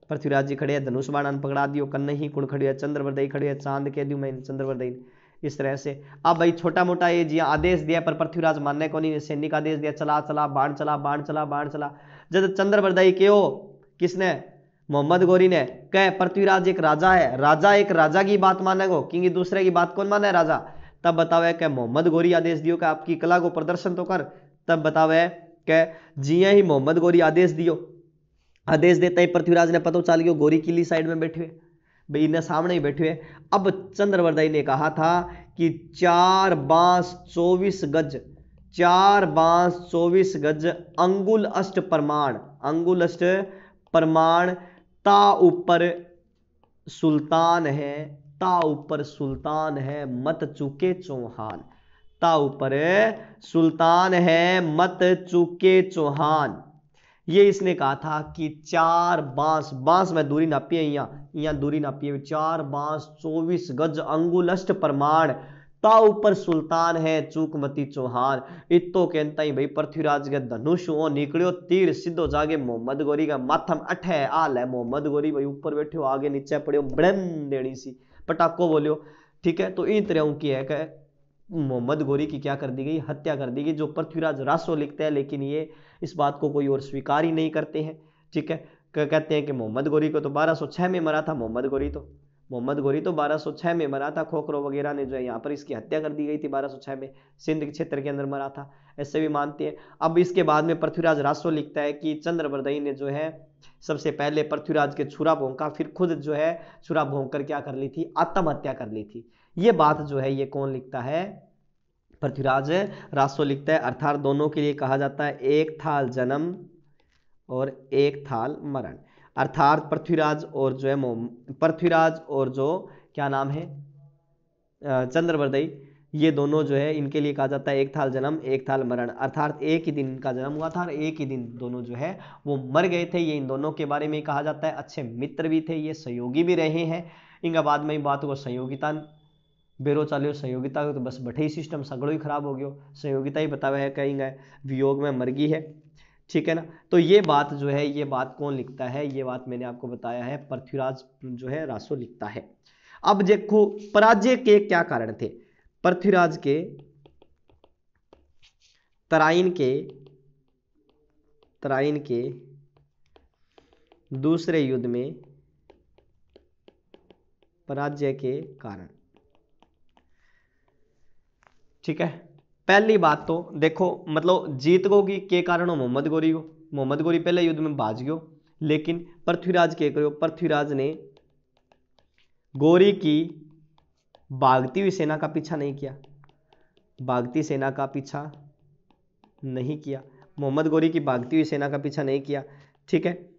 पृथ्वीराज जी खड़े है, धनुष बाण पकड़ा दियो, कन्ने ही कुण खड़ी है, चंद्रबरदाई खड़ी है, चांद कह दू मैं चंद्रबरदाई। इस तरह से अब भाई छोटा मोटा ये जी आदेश दिया पर पृथ्वीराज मानने को नहीं, सैनिक आदेश दिया चला चला बाण चला बाण चला बाण चला। जब चंद्रबरदाई के हो, किसने, मोहम्मद गोरी ने, कह पृथ्वीराज एक राजा है, राजा एक राजा की बात मानेगो, क्योंकि दूसरे की बात कौन माने, राजा। तब बतावे कि मोहम्मद गोरी आदेश दियो कि आपकी कला को प्रदर्शन तो कर। तब बतावे कि जिया ही मोहम्मद गोरी आदेश दियो, आदेश देता ही पृथ्वीराज ने पता चल गया गोरी किली साइड में बैठे हुए, भाई इन्हें सामने ही बैठे हुए। अब चंद्रबरदाई ने कहा था कि 4 बांस 24 गज, 4 बांस 24 गज अंगुल अष्ट प्रमाण, अंगुल अष्ट प्रमाण, ता ऊपर सुल्तान है, ता ऊपर सुल्तान है, मत चूके चौहान, ता ऊपर सुल्तान है, मत चूके चौहान। ये इसने कहा था कि 4 बांस, बांस में दूरी नापी है, यहाँ दूरी नापी है, 4 बांस 24 गज अंगुल अष्ट प्रमाण, ता ऊपर सुल्तान है चूकमती चौहान, इतो कहता ही भाई पृथ्वीराज के धनुष ओ निकलियो तीर सीधो जागे मोहम्मद गोरी का माथम अठे आल है। मोहम्मद गोरी भाई ऊपर बैठो आगे नीचे पड़ियो बड़न देनी सी पटाको बोलियो। ठीक है, तो इन तरह की है कि मोहम्मद गोरी की क्या कर दी गई, हत्या कर दी गई, जो पृथ्वीराज रासो लिखते हैं, लेकिन ये इस बात को कोई और स्वीकार ही नहीं करते हैं। ठीक है, कहते हैं कि मोहम्मद गोरी को तो 1206 में मरा था। मोहम्मद गोरी तो 1206 में मरा था। खोखरो वगैरह ने जो है यहाँ पर इसकी हत्या कर दी गई थी 1206 में, सिंध के क्षेत्र के अंदर मरा था, ऐसे भी मानते हैं। अब इसके बाद में पृथ्वीराज रासो लिखता है कि चंद्रबरदई ने जो है सबसे पहले पृथ्वीराज के छुरा भोंका, फिर खुद जो है छुरा भोंक कर क्या कर ली थी, आत्महत्या कर ली थी। ये बात जो है ये कौन लिखता है, पृथ्वीराज रासो लिखता है। अर्थात दोनों के लिए कहा जाता है एक थाल जन्म और एक थाल मरण। अर्थात पृथ्वीराज और जो क्या नाम है चंद्रबरदई, ये दोनों जो है इनके लिए कहा जाता है एक थाल जन्म एक थाल मरण। अर्थात एक ही दिन इनका जन्म हुआ था और एक ही दिन दोनों जो है वो मर गए थे। ये इन दोनों के बारे में कहा जाता है। अच्छे मित्र भी थे, ये सहयोगी भी रहे हैं। इनका बाद में बात को सहयोगिता बेरो चालियो, सहयोगिता तो बस बठे ही सिस्टम सगड़ो ही खराब हो गयो, सहयोगिता ही बतावे है कहीं गए वियोग में मर गई है। ठीक है ना, तो ये बात जो है ये बात कौन लिखता है, ये बात मैंने आपको बताया है पृथ्वीराज जो है रासो लिखता है। अब देखो पराजय के क्या कारण थे। पृथ्वीराज के तराइन के दूसरे युद्ध में पराजय के कारण। ठीक है, पहली बात तो देखो मतलब जीत गो की के कारण हो मोहम्मद गोरी पहले युद्ध में भाज गयो, लेकिन पृथ्वीराज के करो, पृथ्वीराज ने गोरी की भागती हुई सेना का पीछा नहीं किया, भागती सेना का पीछा नहीं किया, मोहम्मद गोरी की भागती हुई सेना का पीछा नहीं किया। ठीक है,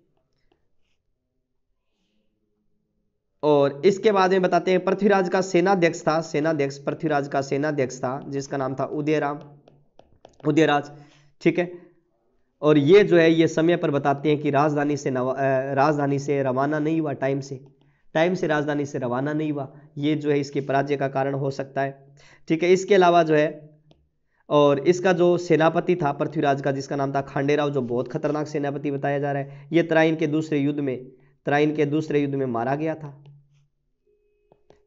और इसके बाद में बताते हैं पृथ्वीराज का सेनाध्यक्ष पृथ्वीराज का सेनाध्यक्ष था जिसका नाम था उदयराज। ठीक है, और ये जो है ये समय पर बताते हैं कि राजधानी से रवाना नहीं हुआ, टाइम से राजधानी से रवाना नहीं हुआ, ये जो है इसके पराजय का कारण हो सकता है। ठीक है, इसके अलावा जो है और इसका जो सेनापति था पृथ्वीराज का जिसका नाम था खांडेराव, जो बहुत खतरनाक सेनापति बताया जा रहा है, ये तराइन के दूसरे युद्ध में मारा गया था,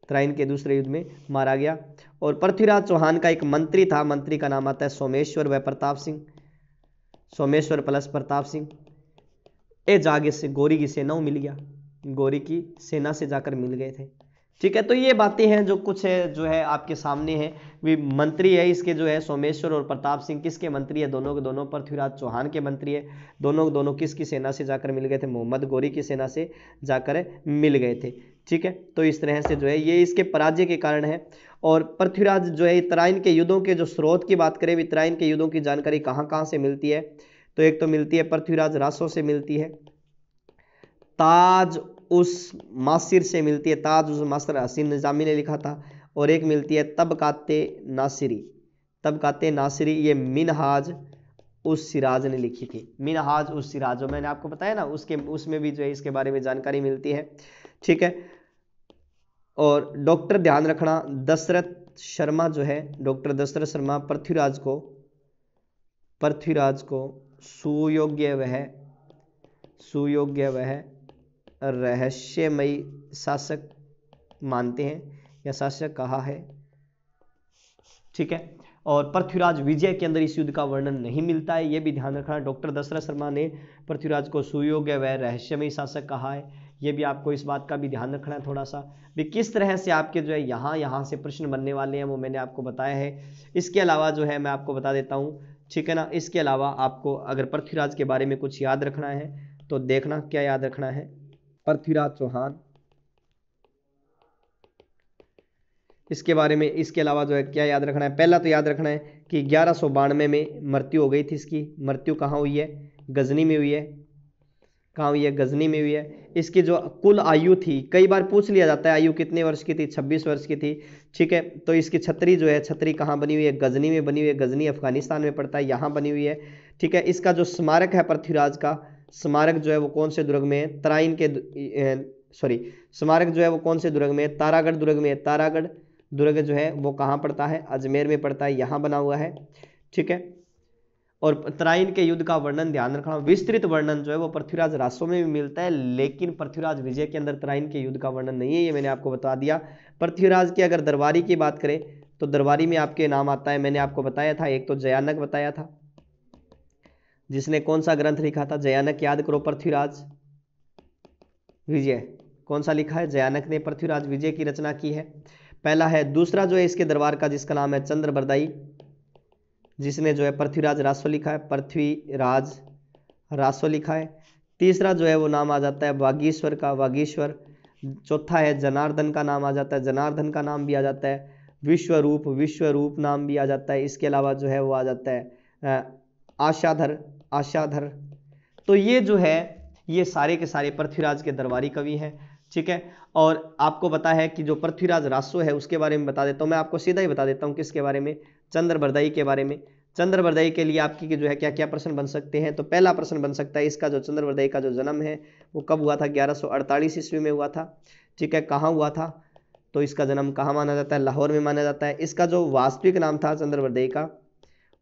तराइन के दूसरे युद्ध में मारा गया। और पृथ्वीराज चौहान का एक मंत्री था, मंत्री का नाम आता है सोमेश्वर प्लस प्रताप सिंह। ए जागे से गोरी की सेना मिल गया, गोरी की सेना से जाकर मिल गए थे। ठीक है, तो ये बातें हैं जो कुछ है जो है आपके सामने है। भी मंत्री है इसके जो है सोमेश्वर और प्रताप सिंह, किसके मंत्री है, दोनों के दोनों पृथ्वीराज चौहान के मंत्री है। दोनों के दोनों किसकी सेना से जाकर मिल गए थे, मोहम्मद गोरी की सेना से जाकर मिल गए थे। ठीक है, तो इस तरह से जो है ये इसके पराजय के कारण है। और पृथ्वीराज जो है तराइन के युद्धों के जो स्रोत की बात करें, तराइन के युद्धों की जानकारी कहाँ कहाँ से मिलती है, तो एक तो मिलती है पृथ्वीराज रासो से मिलती है, ताज उस मासिर से मिलती है, ताज उस मासिर हसीन निजामी ने लिखा था, और एक मिलती है तबकाते नासिरी, ये मिनहाज उस सिराज ने लिखी थी। मिनहाज उस सिराज जो मैंने आपको बताया ना उसमें भी जो है इसके बारे में जानकारी मिलती है। ठीक है, और डॉक्टर ध्यान रखना दशरथ शर्मा जो है, डॉक्टर दशरथ शर्मा पृथ्वीराज को सुयोग्य वह रहस्यमयी शासक मानते हैं या शासक कहा है। ठीक है, और पृथ्वीराज विजय के अंदर इस युद्ध का वर्णन नहीं मिलता है, यह भी ध्यान रखना। डॉक्टर दशरथ शर्मा ने पृथ्वीराज को सुयोग्य व रहस्यमयी शासक कहा है, यह भी आपको इस बात का भी ध्यान रखना है थोड़ा सा भी किस तरह से आपके जो है यहाँ से प्रश्न बनने वाले हैं वो मैंने आपको बताया है। इसके अलावा जो है मैं आपको बता देता हूँ, ठीक है ना, इसके अलावा आपको अगर पृथ्वीराज के बारे में कुछ याद रखना है तो देखना क्या याद रखना है। पृथ्वीराज चौहान, इसके बारे में इसके अलावा जो है क्या याद रखना है, पहला तो याद रखना है कि 1192 में मृत्यु हो गई थी। इसकी मृत्यु कहाँ हुई है, गजनी में हुई है। कहाँ हुई है, गजनी में हुई है। इसकी जो कुल आयु थी, कई बार पूछ लिया जाता है आयु कितने वर्ष की थी, 26 वर्ष की थी। ठीक है, तो इसकी छतरी जो है, छतरी कहाँ बनी हुई है, गजनी में बनी हुई है। गजनी अफगानिस्तान में पड़ता है, यहाँ बनी हुई है। ठीक है, इसका जो स्मारक है पृथ्वीराज का, स्मारक जो है वो कौन से दुर्ग में है, तराइन के स्मारक जो है वो कौन से दुर्ग में है, तारागढ़ दुर्ग में है। तारागढ़ दुर्ग जो है वो कहाँ पड़ता है, अजमेर में पड़ता है, यहाँ बना हुआ है, ठीक है। और तराइन के युद्ध का वर्णन ध्यान रखना, विस्तृत वर्णन जो है वो पृथ्वीराज रासो में भी मिलता है, लेकिन पृथ्वीराज विजय के अंदर तराइन के युद्ध का वर्णन नहीं है, ये मैंने आपको बता दिया। पृथ्वीराज की अगर दरबारी की बात करें तो दरबारी में आपके नाम आता है, मैंने आपको बताया था, एक तो जयानक बताया था, जिसने कौन सा ग्रंथ लिखा था, जयानक याद करो, पृथ्वीराज विजय कौन सा लिखा है, जयानक ने पृथ्वीराज विजय की रचना की है, पहला है। दूसरा जो है इसके दरबार का जिसका नाम है चंद्रबरदाई, जिसने जो है पृथ्वीराज रासो लिखा है, पृथ्वीराज रासो लिखा है। तीसरा जो है वो नाम आ जाता है वागीश्वर का, वागीश्वर। चौथा है जनार्दन का नाम आ जाता है, जनार्दन का नाम भी आ जाता है। विश्वरूप, विश्वरूप नाम भी आ जाता है। इसके अलावा जो है वो आ जाता है आशाधर, आशाधर। तो ये जो है ये सारे के सारे पृथ्वीराज के दरबारी कवि हैं, ठीक है। और आपको पता है कि जो पृथ्वीराज रासो है उसके बारे में बता देता हूँ, मैं आपको सीधा ही बता देता हूँ किसके बारे में, चंद्रबरदाई के बारे में। चंद्रबरदाई के लिए आपकी जो है क्या क्या प्रश्न बन सकते हैं, तो पहला प्रश्न बन सकता है इसका जो चंद्रबरदाई का जो जन्म है वो कब हुआ था, 1148 ईस्वी में हुआ था, ठीक है। कहाँ हुआ था, तो इसका जन्म कहाँ माना जाता है, लाहौर में माना जाता है। इसका जो वास्तविक नाम था चंद्रबरदाई का,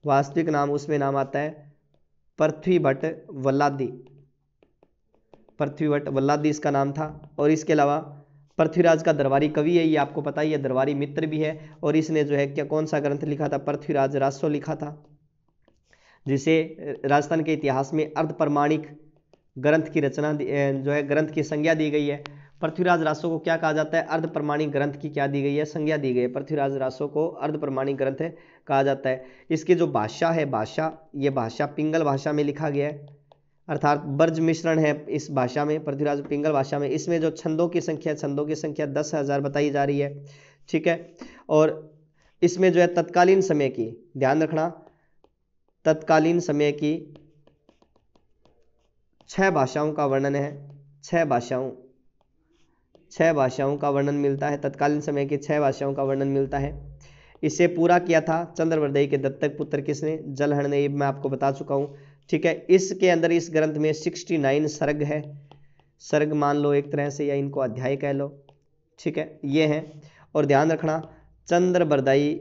वास्तविक नाम उसमें नाम आता है पृथ्वीभट्ट वल्लादी, पृथ्वीभट्ट वल्लादी इसका नाम था। और इसके अलावा पृथ्वीराज का दरबारी कवि है, ये आपको पता ही है, दरबारी मित्र भी है। और इसने जो है क्या कौन सा ग्रंथ लिखा था, पृथ्वीराज रासो लिखा था, जिसे राजस्थान के इतिहास में अर्ध प्रमाणिक ग्रंथ की रचना जो है ग्रंथ की संज्ञा दी गई है। पृथ्वीराज रासो को क्या कहा जाता है, अर्ध प्रमाणिक ग्रंथ की क्या दी गई है, संज्ञा दी गई है। पृथ्वीराज रासो को अर्ध प्रमाणिक ग्रंथ कहा जाता है। इसकी जो भाषा है, भाषा, ये भाषा पिंगल भाषा में लिखा गया है, अर्थात ब्रज मिश्रण है इस भाषा में, पृथ्वीराज पिंगल भाषा में। इसमें जो छंदों की संख्या, छंदों की संख्या 10,000 बताई जा रही है, ठीक है। और इसमें जो है तत्कालीन समय की, ध्यान रखना, तत्कालीन समय की 6 भाषाओं का वर्णन है, 6 भाषाओं का वर्णन मिलता है, तत्कालीन समय की 6 भाषाओं का वर्णन मिलता है। इसे पूरा किया था चंद्रबरदाई के दत्तक पुत्र किसने, जलहण ने, मैं आपको बता चुका हूं, ठीक है। इसके अंदर इस ग्रंथ में 69 सर्ग है, सर्ग मान लो एक तरह से, या इनको अध्याय कह लो, ठीक है, ये हैं। और ध्यान रखना चंद्रबरदाई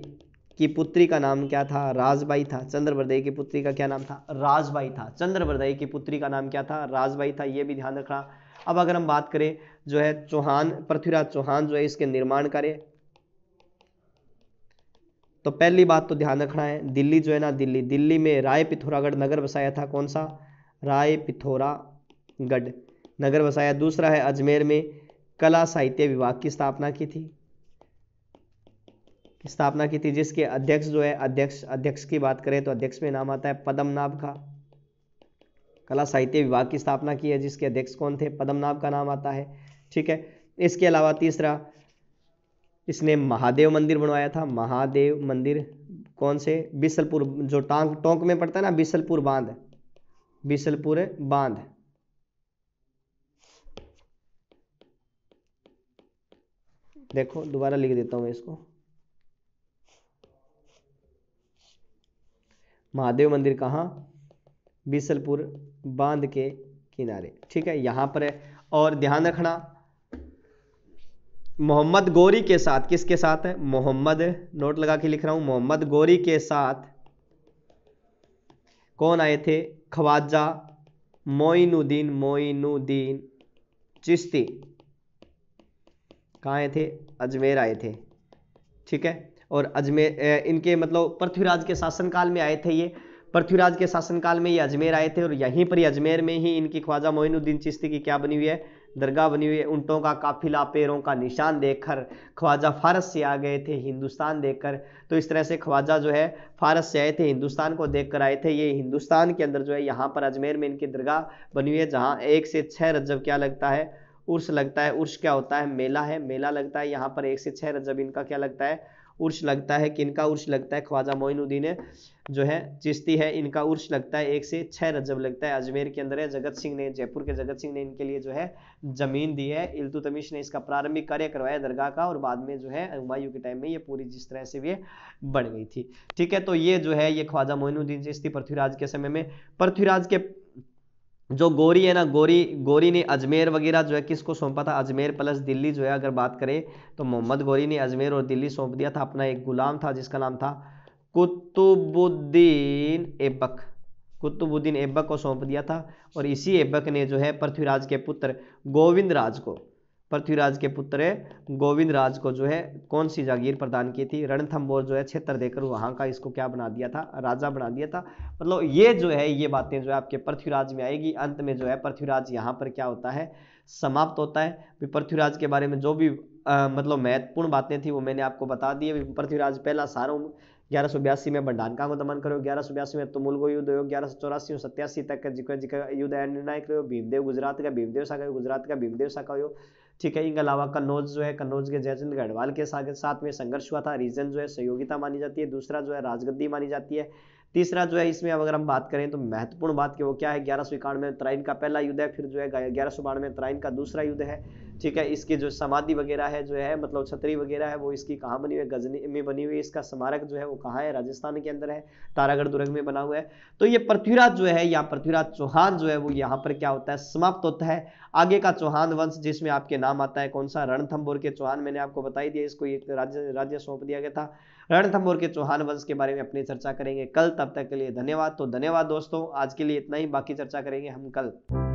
की पुत्री का नाम क्या था, राजबाई था। चंद्रबरदाई की पुत्री का क्या नाम था, राजबाई था। चंद्रबरदाई की पुत्री का नाम क्या था, राजबाई था, ये भी ध्यान रखना। अब अगर हम बात करें जो है चौहान, पृथ्वीराज चौहान जो है इसके निर्माण कार्य, तो पहली बात तो ध्यान रखना है, दिल्ली जो है ना, दिल्ली में राय पिथौरागढ़ नगर बसाया था। कौन सा, राय पिथौरागढ़ नगर बसाया। दूसरा है अजमेर में कला साहित्य विभाग की स्थापना की थी, जिसके अध्यक्ष जो है, अध्यक्ष की बात करें तो अध्यक्ष में नाम आता है पद्मनाभ का। कला साहित्य विभाग की स्थापना की है, जिसके अध्यक्ष कौन थे, पद्मनाभ का नाम आता है, ठीक है। इसके अलावा तीसरा, इसने महादेव मंदिर बनवाया था, महादेव मंदिर कौन से, बिसलपुर, जो टोंक में पड़ता है ना, बिसलपुर बांध, बिसलपुर बांध, देखो दोबारा लिख देता हूं मैं इसको, महादेव मंदिर कहाँ, बिसलपुर बांध के किनारे, ठीक है, यहां पर है। और ध्यान रखना मोहम्मद गौरी के साथ, किसके साथ है, मोहम्मद, नोट लगा के लिख रहा हूं, मोहम्मद गौरी के साथ कौन आए थे, ख्वाजा मोइनुद्दीन चिश्ती। कहाँ आए थे, अजमेर आए थे, ठीक है। और अजमेर इनके मतलब पृथ्वीराज के शासनकाल में आए थे, ये पृथ्वीराज के शासनकाल में ये अजमेर आए थे। और यहीं पर ही अजमेर में ही इनकी ख्वाजा मोइनुद्दीन चिश्ती की क्या बनी हुई है, दरगाह बनी हुई है। ऊंटों का काफिला, पैरों का निशान देखकर ख्वाजा फारस से आ गए थे, हिंदुस्तान देखकर। तो इस तरह से ख्वाजा जो है फारस से आए थे, हिंदुस्तान को देखकर आए थे। ये हिंदुस्तान के अंदर जो है यहाँ पर अजमेर में इनकी दरगाह बनी हुई है, जहाँ 1 से 6 रजब क्या लगता है, उर्स लगता है। उर्स क्या होता है, मेला है, मेला लगता है। यहाँ पर 1 से 6 रजब इनका क्या लगता है, उर्स लगता है। किनका उर्स लगता है, ख्वाजा मोइनुद्दीन जो है चिश्ती है, इनका उर्स लगता है 1 से 6 रजब लगता है। अजमेर के अंदर है। जगत सिंह ने, जयपुर के जगत सिंह ने इनके लिए जो है जमीन दी है। इल्तुतमिश ने इसका प्रारंभिक कार्य करवाया दरगाह का, और बाद में जो है हुमायूं के टाइम में ये पूरी जिस तरह से ये बन गई थी, ठीक है। तो ये जो है ये ख्वाजा मोइनुद्दीन चिश्ती पृथ्वीराज के समय में, पृथ्वीराज के जो गौरी है ना, गौरी ने अजमेर वगैरह जो है किसको सौंपा था, अजमेर प्लस दिल्ली जो है अगर बात करें तो मोहम्मद गौरी ने अजमेर और दिल्ली सौंप दिया था, अपना एक गुलाम था जिसका नाम था कुतुबुद्दीन ऐबक, कुतुबुद्दीन ऐबक को सौंप दिया था। और इसी ऐबक ने जो है पृथ्वीराज के पुत्र गोविंद राज को, पृथ्वीराज के पुत्र गोविंद राज को जो है कौन सी जागीर प्रदान की थी, रणथंभौर जो है क्षेत्र देकर वहां का इसको क्या बना दिया था, राजा बना दिया था। मतलब ये जो है ये बातें जो है आपके पृथ्वीराज में आएगी। अंत में जो है पृथ्वीराज यहाँ पर क्या होता है, समाप्त होता है। पृथ्वीराज के बारे में जो भी मतलब महत्वपूर्ण बातें थी वो मैंने आपको बता दी है। पृथ्वीराज पहला सारों 1182 में बंडानका को दमन करो, 1182 में तुमुल को युद्ध हो, 1184 और 87 तक जिका युद्ध निर्णायक रहो, भीमदेव गुजरात का भीमदेव साका, गुजरात का भीमदेव साका हो। ठीक है, इनके अलावा कन्नौज जो है, कन्नौज के जयचंद गढ़वाल के साथ में संघर्ष हुआ था। रीजन जो है सहयोगिता मानी जाती है। दूसरा जो है राजगद्दी मानी जाती है। तीसरा जो है इसमें अगर हम बात करें तो महत्वपूर्ण बात की वो क्या है, 1191 में तराइन का पहला युद्ध है, फिर जो है 1192 में तराइन का दूसरा युद्ध है। ठीक है, इसकी जो समाधि वगैरह है जो है मतलब छतरी वगैरह है वो इसकी कहाँ बनी हुई है, गजनी में बनी हुई है। इसका स्मारक जो है वो कहाँ है, राजस्थान के अंदर है, तारागढ़ दुर्ग में बना हुआ है। तो ये पृथ्वीराज जो है या पृथ्वीराज चौहान जो है वो यहाँ पर क्या होता है, समाप्त होता है। आगे का चौहान वंश जिसमें आपके नाम आता है कौन सा, रणथंभौर के चौहान, मैंने आपको बताई दिया, इसको एक राज्य सौंप दिया गया था। रणथंभौर के चौहान वंश के बारे में अपनी चर्चा करेंगे कल। तब तक के लिए धन्यवाद। तो धन्यवाद दोस्तों, आज के लिए इतना ही, बाकी चर्चा करेंगे हम कल।